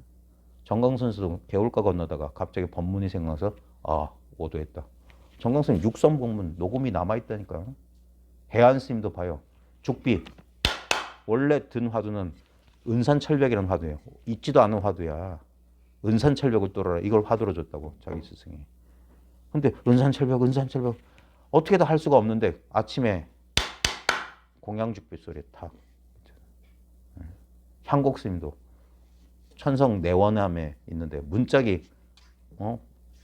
정광선수도 개울가 건너다가 갑자기 법문이 생각나서 오도했다. 정광선 육선법문 녹음이 남아있다니까요. 해안스님도 봐요. 죽비 원래 든 화두는 은산철벽이라는 화두예요. 있지도 않은 화두야. 은산철벽을 뚫어라. 이걸 화두로 줬다고 자기 스승이. 근데 은산철벽 어떻게도 할 수가 없는데 아침에 공양죽비 소리에 탁. 향곡스님도 천성 내원암에 있는데 문짝이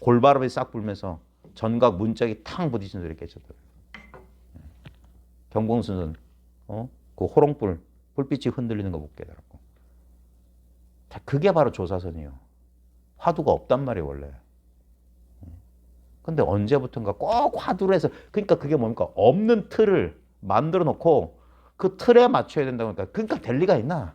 골바람이 싹 불면서 전각 문짝이 탕 부딪힌 소리 깨쳤더라고요. 경봉순은 그 호롱불 불빛이 흔들리는 거 못 깨달았고. 그게 바로 조사선이에요. 화두가 없단 말이에요 원래. 근데 언제부턴가 꼭 화두를 해서 그러니까 그게 뭡니까? 없는 틀을 만들어 놓고 그 틀에 맞춰야 된다고 하니까 그러니까 될 리가 있나?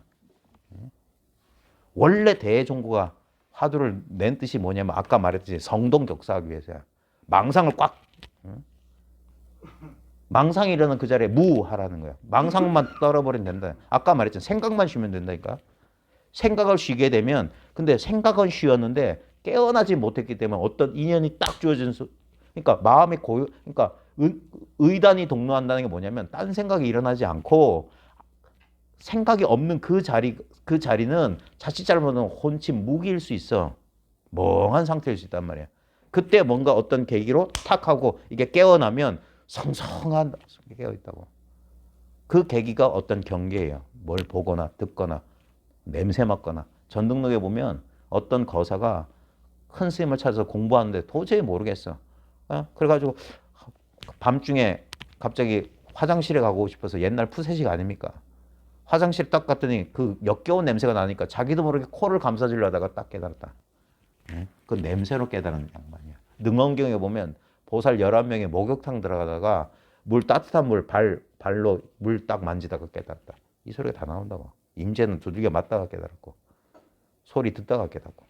원래 대종구가 화두를 낸 뜻이 뭐냐면 아까 말했듯이 성동격사하기 위해서야. 망상을 꽉 망상이 일어나는 그 자리에 무하라는 거야. 망상만 떨어버리면 된다. 아까 말했잖아. 생각만 쉬면 된다니까. 생각을 쉬게 되면 근데 생각은 쉬었는데 깨어나지 못했기 때문에 어떤 인연이 딱 주어진 그러니까 마음의 그러니까 의단이 동로한다는 게 뭐냐면 딴 생각이 일어나지 않고 생각이 없는 그 자리는 자칫 잘못하면 혼침 무기일 수 있어. 멍한 상태일 수 있단 말이야. 그때 뭔가 어떤 계기로 탁 하고 이게 깨어나면 성성한 깨어있다고. 그 계기가 어떤 경계예요. 뭘 보거나 듣거나 냄새 맡거나. 전등록에 보면 어떤 거사가 큰 스님을 찾아서 공부하는데 도저히 모르겠어. 그래가지고 밤중에 갑자기 화장실에 가고 싶어서 옛날 푸세식 아닙니까? 화장실 딱 갔더니 그 역겨운 냄새가 나니까 자기도 모르게 코를 감싸주려다가 딱 깨달았다. 그 냄새로 깨달은 양반이야. 능엄경에 보면 보살 11명이 목욕탕 들어가다가 따뜻한 물 발로 물 딱 만지다가 깨달았다. 이 소리가 다 나온다고. 임재는 두들겨 맞다가 깨달았고 소리 듣다가 깨닫고.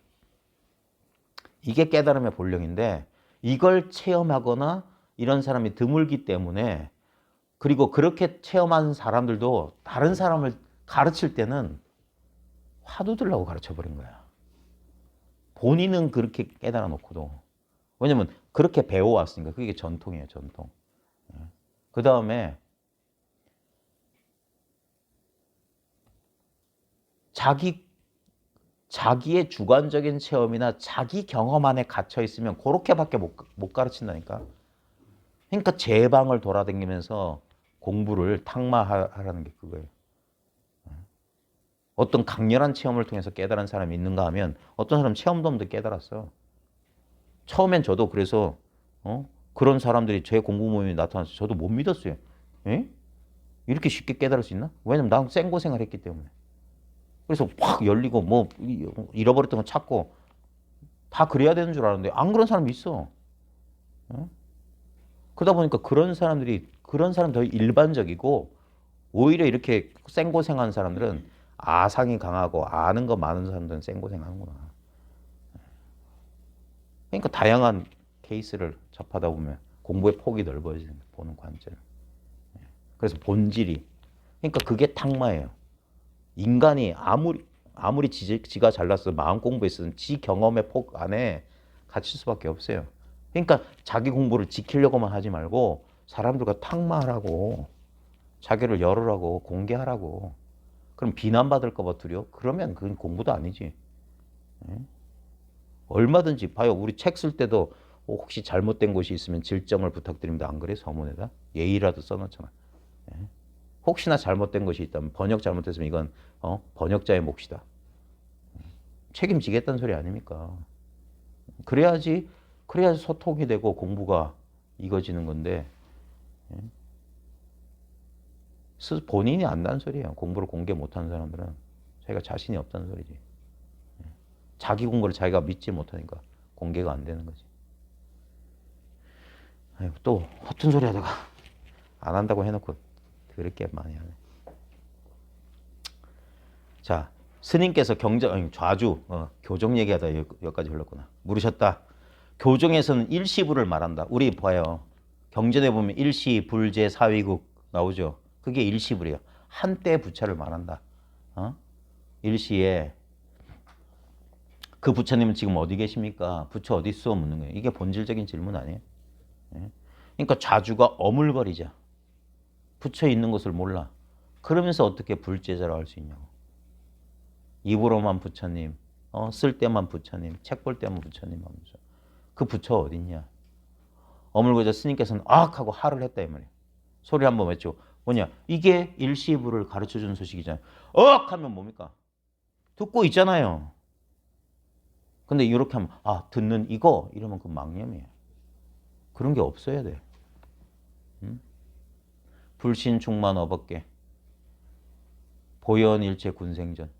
이게 깨달음의 본령인데 이걸 체험하거나 이런 사람이 드물기 때문에 그리고 그렇게 체험한 사람들도 다른 사람을 가르칠 때는 화두 들라고 가르쳐버린 거야. 본인은 그렇게 깨달아 놓고도. 왜냐면 그렇게 배워왔으니까. 그게 전통이에요. 전통. 그 다음에 자기의 주관적인 체험이나 자기 경험 안에 갇혀 있으면 그렇게밖에 못 가르친다니까. 그러니까 제 방을 돌아다니면서 공부를 탁마하라는 게 그거예요. 어떤 강렬한 체험을 통해서 깨달은 사람이 있는가 하면 어떤 사람은 체험도 없는데 깨달았어. 처음엔 저도 그래서 그런 사람들이 제 공부 모임에 나타나서 저도 못 믿었어요. 에? 이렇게 쉽게 깨달을 수 있나? 왜냐면 난 생고생을 했기 때문에. 그래서 확 열리고 뭐 잃어버렸던 거 찾고 다 그래야 되는 줄 알았는데 안 그런 사람이 있어. 어? 그러다 보니까 그런 사람 더 일반적이고 오히려 이렇게 생고생한 사람들은 아상이 강하고 아는 거 많은 사람들은 생고생하는구나. 그러니까 다양한 케이스를 접하다 보면 공부의 폭이 넓어지는 보는 관점. 그래서 본질이 그러니까 그게 탁마예요. 인간이 아무리 지가 잘났어 마음 공부했으면 지 경험의 폭 안에 갇힐 수밖에 없어요. 그러니까 자기 공부를 지키려고만 하지 말고 사람들과 탁마하라고 자기를 열으라고 공개하라고. 그럼 비난받을까 봐 두려워? 그러면 그건 공부도 아니지. 얼마든지 봐요. 우리 책 쓸 때도 혹시 잘못된 곳이 있으면 질정을 부탁드립니다. 안 그래? 서문에다 예의라도 써놓잖아. 혹시나 잘못된 것이 있다면 번역 잘못했으면 이건 번역자의 몫이다. 책임지겠다는 소리 아닙니까? 그래야지 소통이 되고 공부가 이거지는 건데 본인이 안다는 소리예요. 공부를 공개 못하는 사람들은 자기가 자신이 없다는 소리지. 자기 공부를 자기가 믿지 못하니까 공개가 안 되는 거지. 아이고, 또 허튼 소리 하다가 안 한다고 해놓고 그렇게 많이 하네. 자, 스님께서 좌주, 교종 얘기하다 여기까지 흘렀구나. 물으셨다. 교종에서는 일시불을 말한다. 우리 봐요. 경전에 보면 일시, 불제, 사위국 나오죠. 그게 일시불이에요. 한때 부처를 말한다. 일시에 그 부처님은 지금 어디 계십니까? 부처 어디 있어? 묻는 거예요. 이게 본질적인 질문 아니에요? 그러니까 좌주가 어물거리자. 부처 있는 것을 몰라. 그러면서 어떻게 불제자라고 할 수 있냐고. 입으로만 부처님, 쓸 때만 부처님, 책 볼 때만 부처님 하면서. 그 부처 어딨냐? 어물거리자 스님께서는 악 하고 하를 했다 이 말이에요. 소리 한번 외치고. 뭐냐? 이게 일시불을 가르쳐주는 소식이잖아요. 억 하면 뭡니까? 듣고 있잖아요. 근데 이렇게 하면 듣는 이거 이러면 그 망념이에요. 그런 게 없어야 돼. 불신 충만 어법계 보현일체 군생전.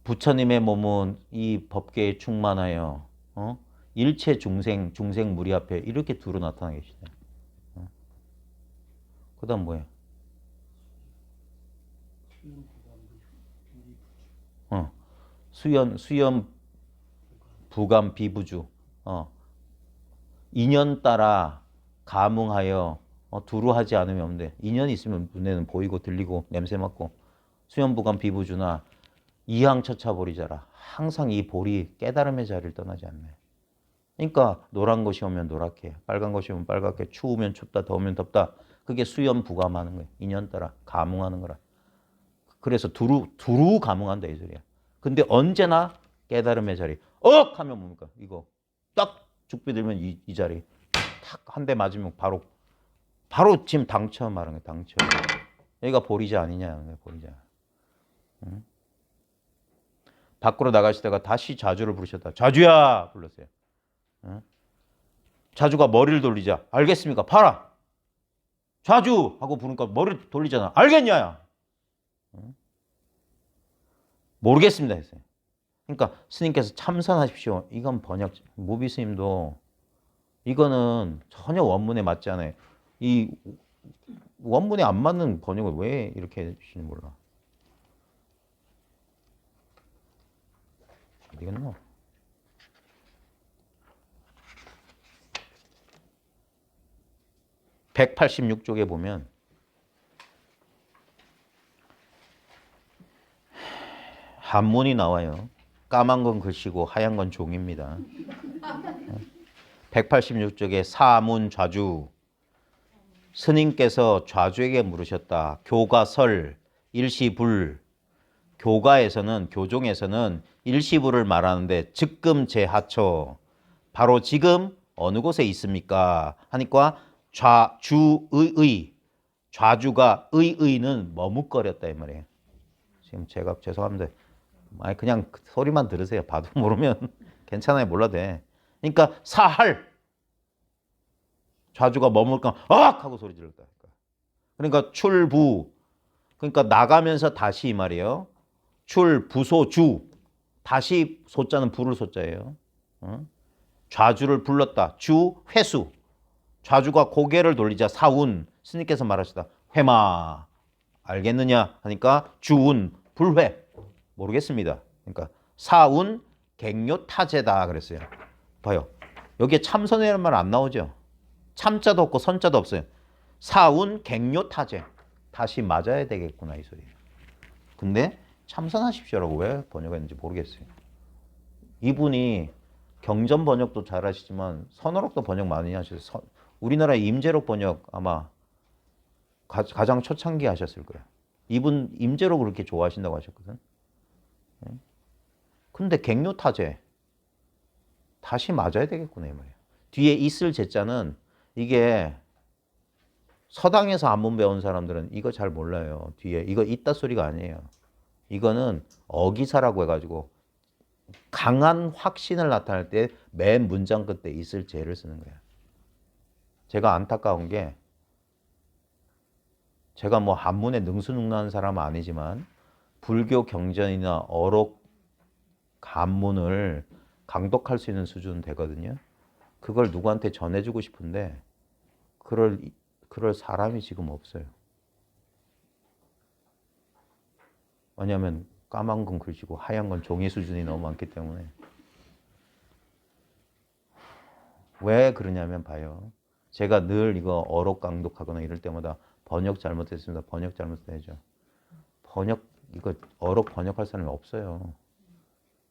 부처님의 몸은 이 법계에 충만하여 일체 중생 무리 앞에 이렇게 두루 나타나 계시네. 그 다음 뭐예요? 수연 부감 비부주. 인연 따라 감응하여 두루 하지 않으면 없는데 인연이 있으면 눈에는 보이고 들리고 냄새 맡고 수연 부감 비부주나 이항처차 보리자라. 항상 이 보리 깨달음의 자리를 떠나지 않네. 그러니까 노란 것이 오면 노랗게, 빨간 것이 오면 빨갛게, 추우면 춥다, 더우면 덥다. 그게 수연 부감하는 거예요. 인연 따라 감응하는 거라. 그래서 두루 감응한다 이 소리야. 근데 언제나 깨달음의 자리. 하면 뭡니까? 이거 딱 죽비 들면 이 자리 탁 한 대 맞으면 바로 지금 당처 말하는 거예요. 당처. 여기가 보리자 아니냐? 보리자. 응? 밖으로 나가시다가 다시 좌주를 부르셨다. 좌주야 불렀어요. 응? 좌주가 머리를 돌리자. 알겠습니까? 봐라. 좌주 하고 부르니까 머리를 돌리잖아. 알겠냐? 응? 모르겠습니다 했어요. 그러니까 스님께서 참선하십시오. 이건 번역. 무비 스님도 이거는 전혀 원문에 맞지 않아요. 이 원문에 안 맞는 번역을 왜 이렇게 해주시는지 몰라. 어디겠노? (186쪽에) 보면 한문이 나와요. 까만 건 글씨고 하얀 건 종입니다. 186쪽에 사문 좌주. 스님께서 좌주에게 물으셨다. 교가설 일시불. 교가에서는 교종에서는 일시불을 말하는데 즉금 제하처. 바로 지금 어느 곳에 있습니까? 하니까 좌주의. 좌주가 의는 머뭇거렸다 이 말이에요. 지금 제가 죄송합니다. 그냥 소리만 들으세요. 봐도 모르면 괜찮아요. 몰라도 돼. 그러니까 사할. 좌주가 머물까 악 하고 소리 질렀다. 그러니까 출부. 그러니까 나가면서 다시 이 말이에요. 출부소주. 다시 소자는 부를 소자예요. 좌주를 불렀다. 주 회수. 좌주가 고개를 돌리자 사운. 스님께서 말하시다. 회마. 알겠느냐 하니까 주운 불회. 모르겠습니다. 그러니까 사운 객료 타제다 그랬어요. 봐요. 여기에 참선이라는 말 안 나오죠. 참자도 없고 선자도 없어요. 사운 객료 타제. 다시 맞아야 되겠구나 이 소리예요. 근데 참선하십시오라고 왜 번역했는지 모르겠어요. 이분이 경전 번역도 잘하시지만 선어록도 번역 많이 하셔서 우리나라 임재록 번역 아마 가장 초창기 하셨을 거예요. 이분 임재록 그렇게 좋아하신다고 하셨거든. 근데 객료타제 다시 맞아야 되겠구나 이 말이에요. 뒤에 있을 제자는 이게 서당에서 한문 배운 사람들은 이거 잘 몰라요. 뒤에 이거 있다 소리가 아니에요. 이거는 어기사라고 해가지고 강한 확신을 나타낼 때 맨 문장 끝에 있을 제를 쓰는 거예요. 제가 안타까운 게 제가 뭐 한문에 능수능란한 사람은 아니지만 불교 경전이나 어록 간문을 강독할 수 있는 수준은 되거든요. 그걸 누구한테 전해주고 싶은데 그럴 사람이 지금 없어요. 왜냐하면 까만 건 글씨고 하얀 건 종이 수준이 너무 많기 때문에. 왜 그러냐면 봐요. 제가 늘 이거 어록 강독하거나 이럴 때마다 번역 잘못했습니다. 번역 잘못해야죠. 이거 어록 번역할 사람이 없어요.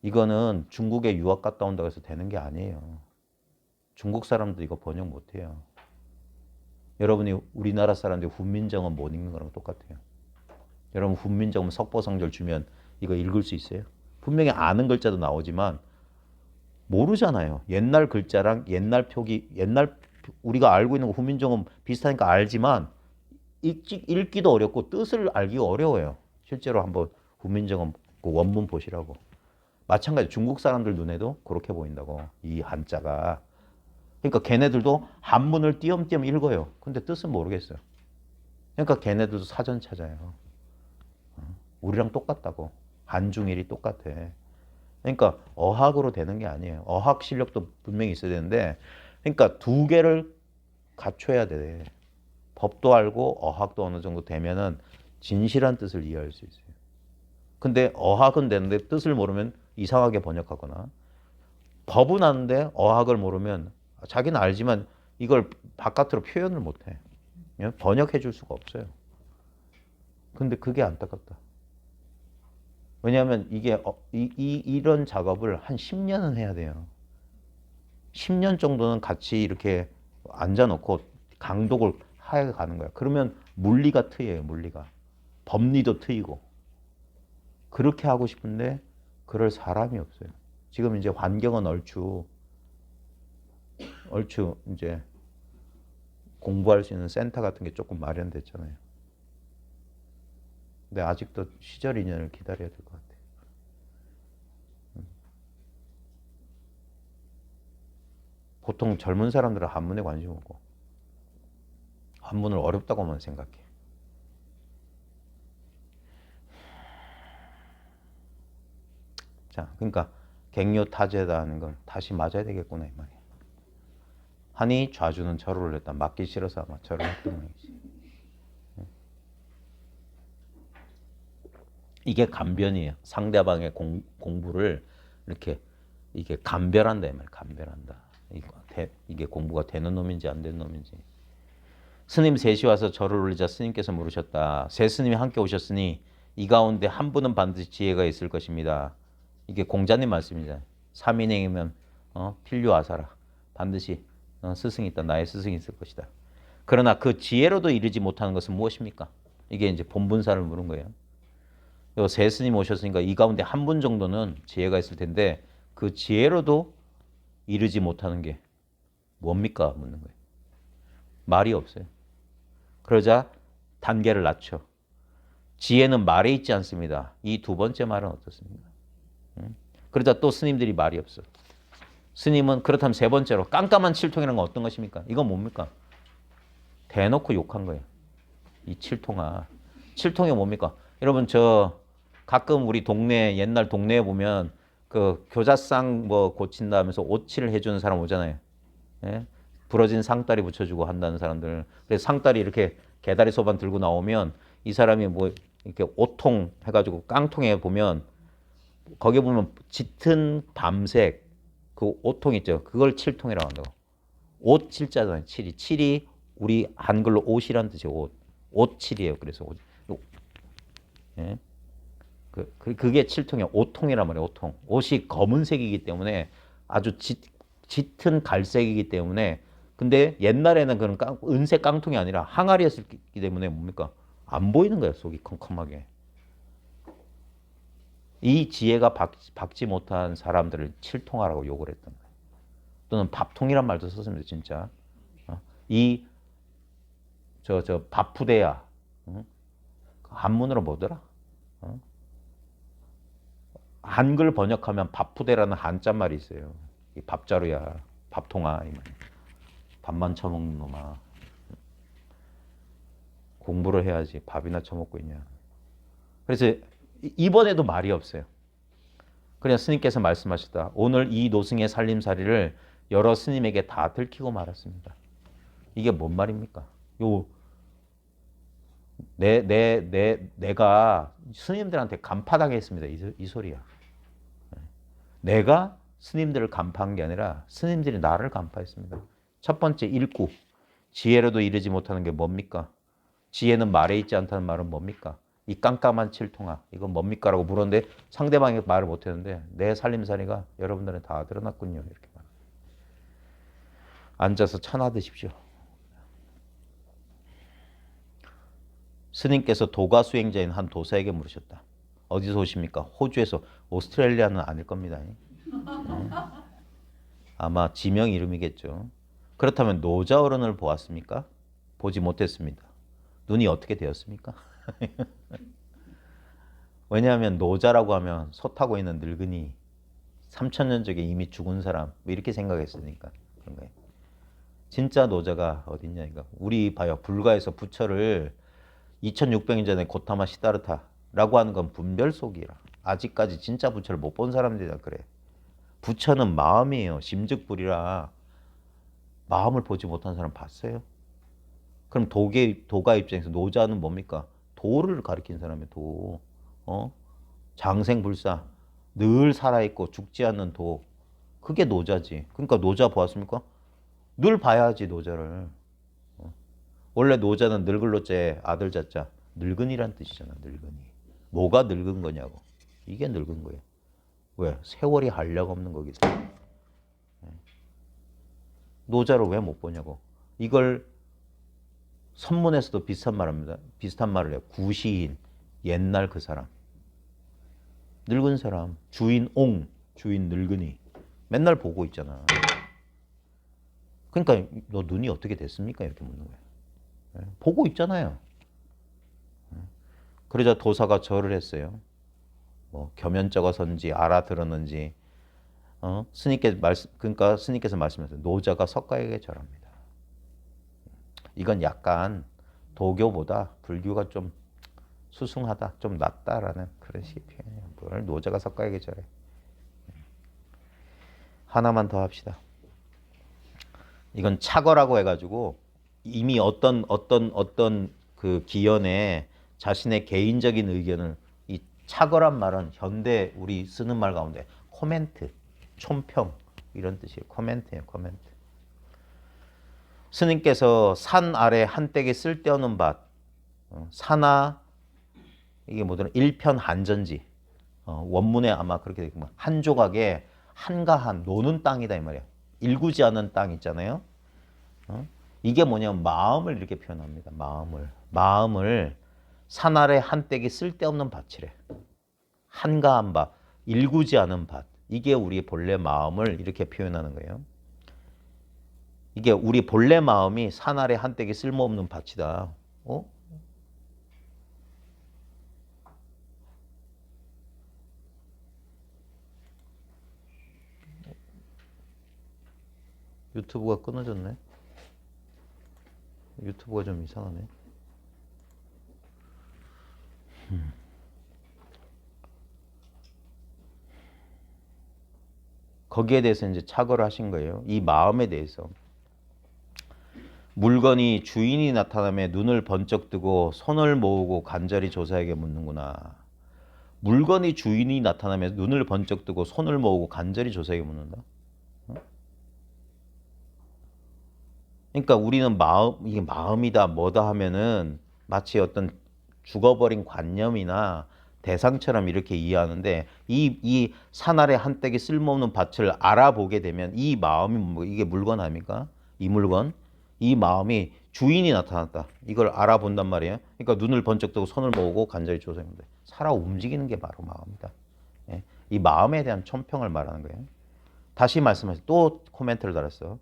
이거는 중국에 유학 갔다 온다고 해서 되는 게 아니에요. 중국 사람도 이거 번역 못해요. 여러분이 우리나라 사람들이 훈민정음 못 읽는 거랑 똑같아요. 여러분 훈민정음 석보성절 주면 이거 읽을 수 있어요? 분명히 아는 글자도 나오지만 모르잖아요. 옛날 글자랑 옛날 표기, 우리가 알고 있는 거 훈민정음 비슷하니까 알지만 읽기도 어렵고 뜻을 알기가 어려워요. 실제로 한번 훈민정음 그 원문 보시라고. 마찬가지 중국 사람들 눈에도 그렇게 보인다고. 이 한자가. 그러니까 걔네들도 한문을 띄엄띄엄 읽어요. 근데 뜻은 모르겠어요. 그러니까 걔네들도 사전 찾아요. 우리랑 똑같다고. 한중일이 똑같아. 그러니까 어학으로 되는 게 아니에요. 어학 실력도 분명히 있어야 되는데 그러니까 두 개를 갖춰야 돼. 법도 알고 어학도 어느 정도 되면은 진실한 뜻을 이해할 수 있어요. 근데 어학은 되는데 뜻을 모르면 이상하게 번역하거나 법은 아는데 어학을 모르면 자기는 알지만 이걸 바깥으로 표현을 못해. 번역해 줄 수가 없어요. 근데 그게 안타깝다. 왜냐하면 이게 이런 작업을 한 10년은 해야 돼요. 10년 정도는 같이 이렇게 앉아놓고 강독을 하여 가는 거야. 그러면 물리가 트여요. 물리가. 법리도 트이고. 그렇게 하고 싶은데 그럴 사람이 없어요. 지금 이제 환경은 얼추 이제 공부할 수 있는 센터 같은 게 조금 마련됐잖아요. 근데 아직도 시절 인연을 기다려야 될 것 같아요. 보통 젊은 사람들은 한문에 관심 없고 한문을 어렵다고만 생각해. 자, 그러니까 객료타제다는 걸 다시 맞아야 되겠구나 이 말이야. 하니 좌주는 절을 올렸다. 맞기 싫어서 아마 절을 했던 거지. 이게 감변이에요. 상대방의 공부를 이렇게 이게 감별한다 이 말이야. 감별한다. 이게 공부가 되는 놈인지 안 되는 놈인지. 스님 셋이 와서 절을 올리자 스님께서 물으셨다. 세 스님이 함께 오셨으니 이 가운데 한 분은 반드시 지혜가 있을 것입니다. 이게 공자님 말씀이잖아요. 삼인행이면 필요하사라. 반드시 스승이 있다. 나의 스승이 있을 것이다. 그러나 그 지혜로도 이르지 못하는 것은 무엇입니까? 이게 이제 본분사를 물은 거예요. 요 세 스님 오셨으니까 이 가운데 한 분 정도는 지혜가 있을 텐데 그 지혜로도 이르지 못하는 게 뭡니까? 묻는 거예요. 말이 없어요. 그러자 단계를 낮춰. 지혜는 말에 있지 않습니다. 이 두 번째 말은 어떻습니까? 그러자 또 스님들이 말이 없어. 스님은 그렇다면 세 번째로 깜깜한 칠통이라는 건 어떤 것입니까? 이건 뭡니까? 대놓고 욕한 거예요. 이 칠통아. 칠통이 뭡니까? 여러분 저 가끔 우리 동네 옛날 동네에 보면 그 교자상 뭐 고친다 하면서 오칠을 해주는 사람 오잖아요. 예? 부러진 상다리 붙여주고 한다는 사람들. 그래서 상다리 이렇게 개다리 소반 들고 나오면 이 사람이 뭐 이렇게 오통 해가지고 깡통에 보면 거기 보면 짙은 밤색 그 오통 있죠. 그걸 칠통이라고 한다고. 옷 칠자잖아요. 칠이. 칠이 우리 한글로 옷이란 뜻이에요. 옷. 옷칠이에요. 그래서 옷. 예? 그게 칠통이에요. 오통이란 말이에요. 오통. 옷이 검은색이기 때문에 아주 짙은 갈색이기 때문에 근데 옛날에는 그런 은색 깡통이 아니라 항아리였기 때문에 뭡니까? 안 보이는 거예요. 속이 컴컴하게. 이 지혜가 박지 못한 사람들을 칠통하라고 욕을 했던 거예요. 또는 밥통이란 말도 썼습니다. 진짜. 이 밥푸대야. 한문으로 뭐더라? 한글 번역하면 밥푸대라는 한자 말이 있어요. 이 밥자루야, 밥통아, 이 말. 밥만 처먹는 놈아. 공부를 해야지 밥이나 처먹고 있냐. 그래서 이번에도 말이 없어요. 그냥 스님께서 말씀하셨다. 오늘 이 노승의 살림살이를 여러 스님에게 다 들키고 말았습니다. 이게 뭔 말입니까? 요 내가 스님들한테 간파당했습니다. 이 소리야. 내가 스님들을 간파한 게 아니라 스님들이 나를 간파했습니다. 첫 번째 일구. 지혜로도 이르지 못하는 게 뭡니까? 지혜는 말에 있지 않다는 말은 뭡니까? 이 깜깜한 칠통아. 이건 뭡니까? 라고 물었는데 상대방이 말을 못했는데 내 살림살이가 여러분들은 다 드러났군요. 이렇게 말. 앉아서 천하 드십시오. 스님께서 도가 수행자인 한 도사에게 물으셨다. 어디서 오십니까? 호주에서. 오스트레일리아는 아닐 겁니다. 아마 지명 이름이겠죠. 그렇다면 노자 어른을 보았습니까? 보지 못했습니다. 눈이 어떻게 되었습니까? 왜냐하면 노자라고 하면 소 타고 있는 늙은이 3000년 전에 이미 죽은 사람 뭐 이렇게 생각했으니까 그런 거예요. 진짜 노자가 어딨냐 이거. 우리 봐요. 불가에서 부처를 2600년 전에 고타마 시다르타라고 하는 건 분별속이라. 아직까지 진짜 부처를 못 본 사람들이라 그래. 부처는 마음이에요. 심즉불이라 마음을 보지 못한 사람 봤어요? 그럼 도가 입장에서 노자는 뭡니까? 도를 가리킨 사람이에요. 도. 장생불사. 늘 살아있고 죽지 않는 도. 그게 노자지. 그러니까 노자 보았습니까? 늘 봐야지 노자를. 원래 노자는 늙을 노자에 아들 자자. 늙은이란 뜻이잖아. 늙은이. 뭐가 늙은 거냐고. 이게 늙은 거예요. 왜? 세월이 한량 없는 거기 때문에. 노자를 왜 못 보냐고. 이걸 선문에서도 비슷한 말합니다. 비슷한 말을 해요. 구시인. 옛날 그 사람. 늙은 사람. 주인 옹. 주인 늙은이. 맨날 보고 있잖아. 그러니까 너 눈이 어떻게 됐습니까? 이렇게 묻는 거예요. 보고 있잖아요. 그러자 도사가 절을 했어요. 뭐 겸연쩍어서인지 알아들었는지 그러니까 스님께서 말씀하셨어요. 노자가 석가에게 절합니다. 이건 약간 도교보다 불교가 좀 수승하다, 좀 낫다라는 그런 식의 표현이에요. 뭘 노자가 석가에게 절해. 하나만 더 합시다. 이건 착어라고 해가지고 이미 어떤 그 기연에 자신의 개인적인 의견을 이 착어란 말은 현대 우리 쓰는 말 가운데 코멘트, 촌평 이런 뜻이에요. 코멘트예요. 코멘트. 스님께서 산 아래 한때기 쓸데없는 밭, 산하 이게 뭐더라 일편한전지 원문에 아마 그렇게 되겠구만. 한 조각에 한가한 노는 땅이다 이 말이야. 일구지 않은 땅 있잖아요. 이게 뭐냐면 마음을 이렇게 표현합니다. 마음을 산 아래 한때기 쓸데없는 밭이래. 한가한 밭, 일구지 않은 밭. 이게 우리 본래 마음을 이렇게 표현하는 거예요. 이게 우리 본래 마음이 산 아래 한때기 쓸모없는 밭이다. 유튜브가 끊어졌네. 유튜브가 좀 이상하네. 거기에 대해서 이제 착오를 하신 거예요. 이 마음에 대해서. 물건이 주인이 나타나면 눈을 번쩍 뜨고 손을 모으고 간절히 조사에게 묻는구나. 물건이 주인이 나타나면 눈을 번쩍 뜨고 손을 모으고 간절히 조사에게 묻는다. 그러니까 우리는 이게 마음이다 뭐다 하면은 마치 어떤 죽어버린 관념이나 대상처럼 이렇게 이해하는데 이 산아래 한때기 쓸모없는 밭을 알아보게 되면 이 마음이 뭐 이게 물건 아닙니까? 이 물건, 이 마음이 주인이 나타났다. 이걸 알아본단 말이에요. 그러니까 눈을 번쩍 뜨고 손을 모으고 간절히 조사합니다. 살아 움직이는 게 바로 마음이다. 예? 이 마음에 대한 촌평을 말하는 거예요. 다시 말씀하세요. 또 코멘트를 달았어.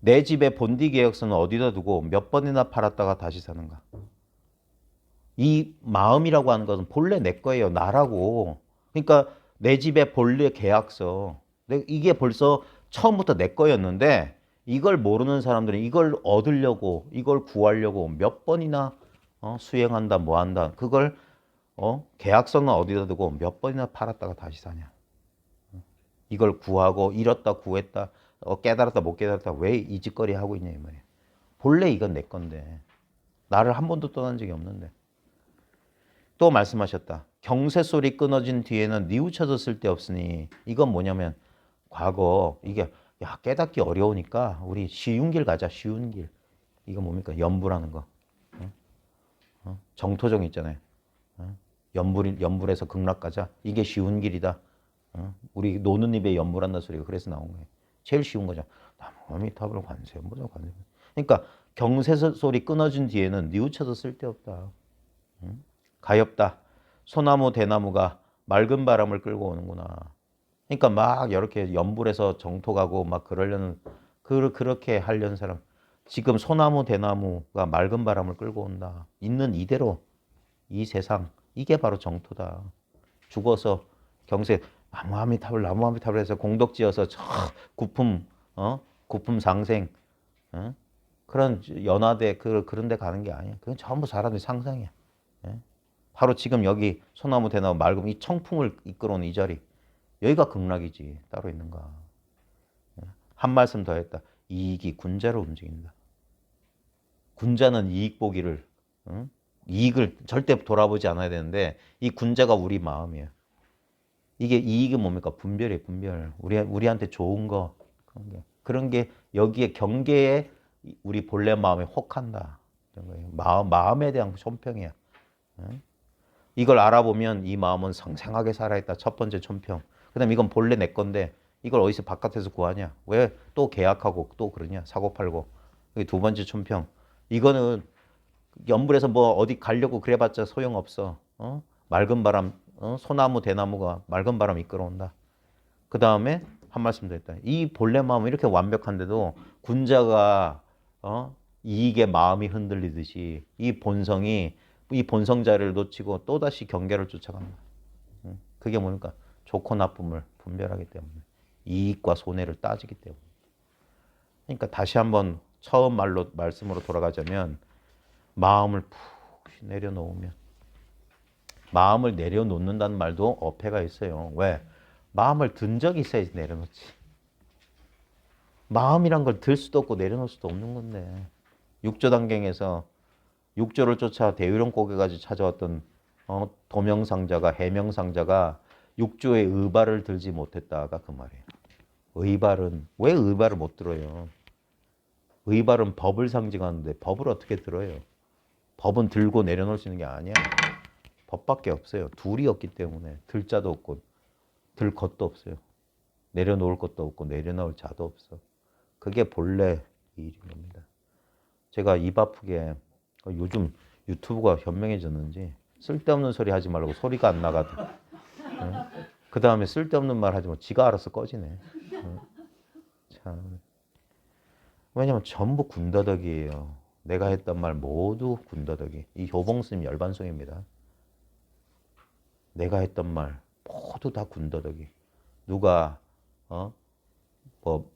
내 집의 본디 계약서는 어디다 두고 몇 번이나 팔았다가 다시 사는가? 이 마음이라고 하는 것은 본래 내 거예요. 나라고. 그러니까 내 집의 본래 계약서. 이게 벌써 처음부터 내 거였는데 이걸 모르는 사람들은 이걸 얻으려고 이걸 구하려고 몇 번이나 수행한다 뭐 한다. 그걸 계약서는 어디다 두고 몇 번이나 팔았다가 다시 사냐. 이걸 구하고 잃었다 구했다 깨달았다 못 깨달았다 왜 이 짓거리 하고 있냐 이 말이야. 본래 이건 내 건데 나를 한 번도 떠난 적이 없는데. 또 말씀하셨다. 경세 소리 끊어진 뒤에는 뉘우쳐서 쓸데없으니 이건 뭐냐면 과거 이게 야 깨닫기 어려우니까 우리 쉬운 길 가자. 쉬운 길. 이거 뭡니까? 연불하는 거. 정토종 있잖아요. 연불에서 극락 가자. 이게 쉬운 길이다. 우리 노는 입에 연불한다 소리가 그래서 나온 거예요. 제일 쉬운 거죠. 나무아미타불 관세 뭐죠 관세. 그러니까 경세 소리 끊어진 뒤에는 뉘우쳐서 쓸데없다. 가엾다. 소나무 대나무가 맑은 바람을 끌고 오는구나. 그러니까 막 이렇게 연불에서 정토 가고 막 그러려는 그렇게 하려는 사람. 지금 소나무 대나무가 맑은 바람을 끌고 온다. 있는 이대로 이 세상 이게 바로 정토다. 죽어서 경세 나무아미타불 해서 공덕지어서 저 구품 상생 그런 연화대 그런 데 가는 게 아니야. 그건 전부 사람의 상상이야. 예? 바로 지금 여기 소나무 대나무 맑음 이 청풍을 이끌어오는 이 자리 여기가 극락이지 따로 있는가. 한 말씀 더 했다. 이익이 군자로 움직인다. 군자는 이익 보기를 이익을 절대 돌아보지 않아야 되는데 이 군자가 우리 마음이에요. 이게 이익은 뭡니까? 분별이에요. 분별. 우리한테 좋은 거 그런 게 여기에 경계에 우리 본래 마음에 혹한다. 마음에 대한 촌평이야. 이걸 알아보면 이 마음은 상생하게 살아있다. 첫 번째 촌평. 그 다음에 이건 본래 내 건데 이걸 어디서 바깥에서 구하냐. 왜 또 계약하고 또 그러냐. 사고팔고. 두 번째 촌평. 이거는 연불에서 뭐 어디 가려고 그래봤자 소용없어. 맑은 바람, 소나무 대나무가 맑은 바람 이끌어온다. 그 다음에 한 말씀 더 했다. 이 본래 마음은 이렇게 완벽한데도 군자가 이익의 마음이 흔들리듯이 이 본성자를 놓치고 또다시 경계를 쫓아간다. 그게 뭡니까? 좋고 나쁨을 분별하기 때문에 이익과 손해를 따지기 때문에. 그러니까 다시 한번 처음 말씀으로 돌아가자면 마음을 푹 내려놓으면 마음을 내려놓는다는 말도 어폐가 있어요. 왜? 마음을 든 적이 있어야지 내려놓지. 마음이란 걸 들 수도 없고 내려놓을 수도 없는 건데. 육조단경에서 육조를 쫓아 대유령 고개까지 찾아왔던 도명상자가 해명상자가 육조의 의발을 들지 못했다가 그 말이에요. 의발은 왜 의발을 못 들어요? 의발은 법을 상징하는데 법을 어떻게 들어요? 법은 들고 내려놓을 수 있는 게 아니야. 법밖에 없어요. 둘이 없기 때문에 들 자도 없고 들 것도 없어요. 내려놓을 것도 없고 내려놓을 자도 없어. 그게 본래 일인 겁니다. 제가 입 아프게 요즘 유튜브가 현명해졌는지 쓸데없는 소리 하지 말라고 소리가 안 나가도 그 다음에 쓸데없는 말 하지 말고 지가 알아서 꺼지네. 참. 왜냐면 전부 군더더기예요. 내가 했던 말 모두 군더더기. 이 효봉스님 열반송입니다. 내가 했던 말 모두 다 군더더기. 누가 뭐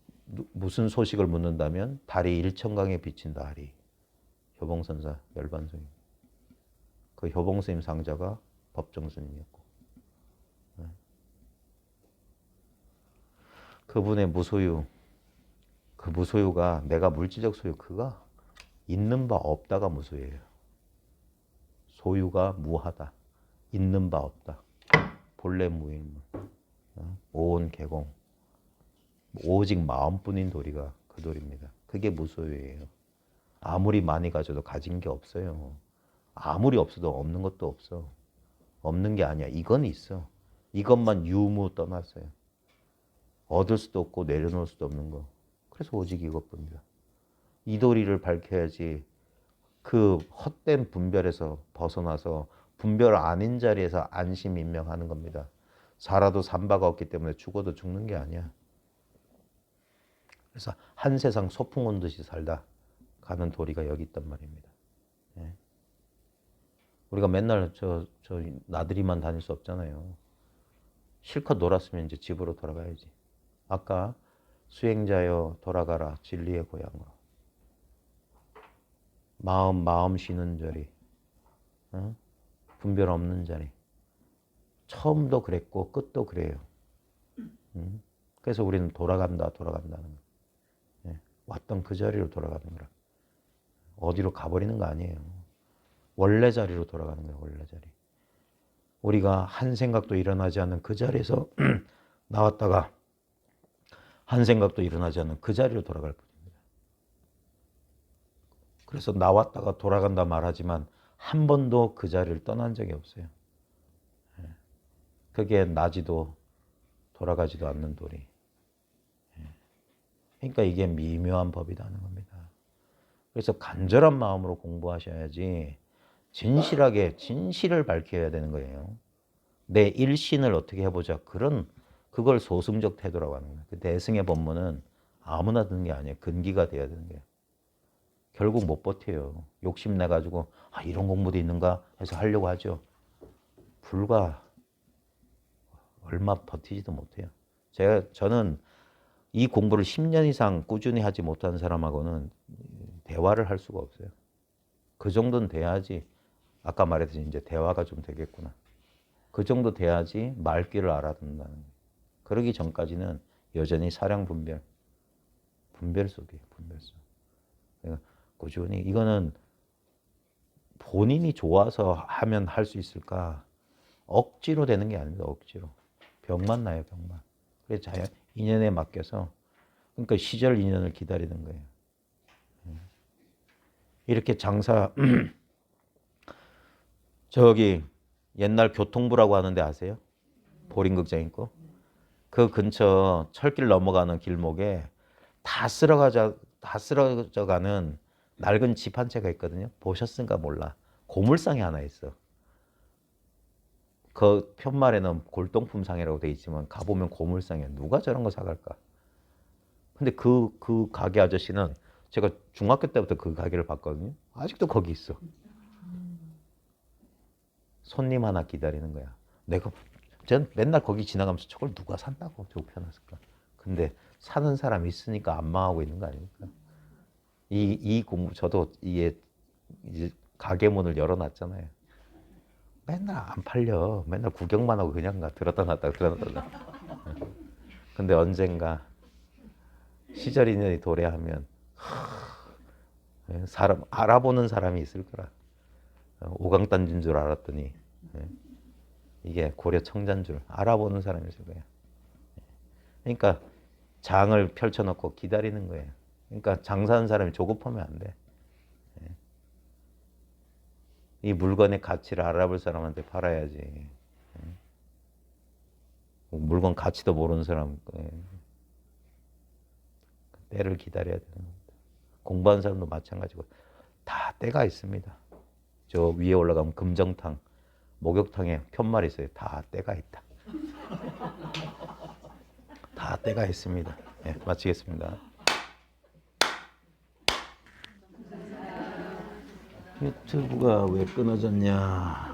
무슨 소식을 묻는다면 달이 일천강에 비친다 하리. 효봉선사 열반송이. 그 효봉스님 상자가 법정스님이었고, 그분의 무소유, 그 무소유가 내가 물질적 소유, 그가 있는 바 없다가 무소유예요. 소유가 무하다, 있는 바 없다, 본래 무일물, 온 개공, 오직 마음뿐인 도리가 그 도리입니다. 그게 무소유예요. 아무리 많이 가져도 가진 게 없어요. 아무리 없어도 없는 것도 없어. 없는 게 아니야. 이건 있어. 이것만 유무 떠났어요. 얻을 수도 없고 내려놓을 수도 없는 거. 그래서 오직 이것뿐이다. 이 도리를 밝혀야지 그 헛된 분별에서 벗어나서 분별 아닌 자리에서 안심인명하는 겁니다. 살아도 삼바가 없기 때문에 죽어도 죽는 게 아니야. 그래서 한 세상 소풍 온 듯이 살다 가는 도리가 여기 있단 말입니다. 예. 우리가 맨날 저 나들이만 다닐 수 없잖아요. 실컷 놀았으면 이제 집으로 돌아가야지. 아까 수행자여 돌아가라 진리의 고향으로. 마음 쉬는 자리, 분별 없는 자리. 처음도 그랬고 끝도 그래요. 그래서 우리는 돌아간다는 거예요. 예. 왔던 그 자리로 돌아가는 거라. 어디로 가버리는 거 아니에요. 원래 자리로 돌아가는 거예요. 원래 자리. 우리가 한 생각도 일어나지 않는 그 자리에서 나왔다가 한 생각도 일어나지 않는 그 자리로 돌아갈 뿐입니다. 그래서 나왔다가 돌아간다 말하지만 한 번도 그 자리를 떠난 적이 없어요. 그게 나지도 돌아가지도 않는 도리. 그러니까 이게 미묘한 법이라는 겁니다. 그래서 간절한 마음으로 공부하셔야지 진실하게 진실을 밝혀야 되는 거예요. 내 일신을 어떻게 해보자. 그걸 소승적 태도라고 하는 거예요. 그 내승의 법문은 아무나 듣는 게 아니에요. 근기가 돼야 되는 거예요. 결국 못 버텨요. 욕심내가지고 이런 공부도 있는가 해서 하려고 하죠. 불과 얼마 버티지도 못해요. 저는 이 공부를 10년 이상 꾸준히 하지 못한 사람하고는 대화를 할 수가 없어요. 그 정도는 돼야지, 아까 말했듯이 이제 대화가 좀 되겠구나. 그 정도 돼야지 말귀를 알아듣는다는 거예요. 그러기 전까지는 여전히 사량 분별 속이에요. 분별 속. 그러니까 꾸준히 이거는 본인이 좋아서 하면 할 수 있을까? 억지로 되는 게 아닙니다. 억지로. 병만 나요. 병만. 그래서 자연 인연에 맡겨서, 그러니까 시절 인연을 기다리는 거예요. 이렇게 장사 저기 옛날 교통부라고 하는데 아세요? 보림극장 있고 그 근처 철길 넘어가는 길목에 다 쓰러져가는 낡은 집 한 채가 있거든요. 보셨을까 몰라. 고물상이 하나 있어. 그 편말에는 골동품상이라고 돼 있지만 가보면 고물상이야. 누가 저런 거 사갈까? 근데 그 가게 아저씨는 제가 중학교 때부터 그 가게를 봤거든요. 아직도 거기 있어. 손님 하나 기다리는 거야. 전 맨날 거기 지나가면서 저걸 누가 산다고 저거 펴놨을까? 근데 사는 사람이 있으니까 안 망하고 있는 거 아닙니까? 이 공부, 저도 이게 이제 가게 문을 열어놨잖아요. 맨날 안 팔려. 맨날 구경만 하고 그냥 가. 들었다 놨다. 근데 언젠가 시절 인연이 도래하면 사람 알아보는 사람이 있을 거라. 오강단진 줄 알았더니 이게 고려 청자인 줄 알아보는 사람이 있을 거예요. 그러니까 장을 펼쳐놓고 기다리는 거예요. 그러니까 장사하는 사람이 조급하면 안 돼. 이 물건의 가치를 알아볼 사람한테 팔아야지. 물건 가치도 모르는 사람 때를 기다려야 되는 겁니다. 공부하는 사람도 마찬가지고 다 때가 있습니다. 저 위에 올라가면 금정탕, 목욕탕에 편말이 있어요. 다 때가 있다. 다 때가 있습니다. 네, 마치겠습니다. 유튜브가 왜 끊어졌냐?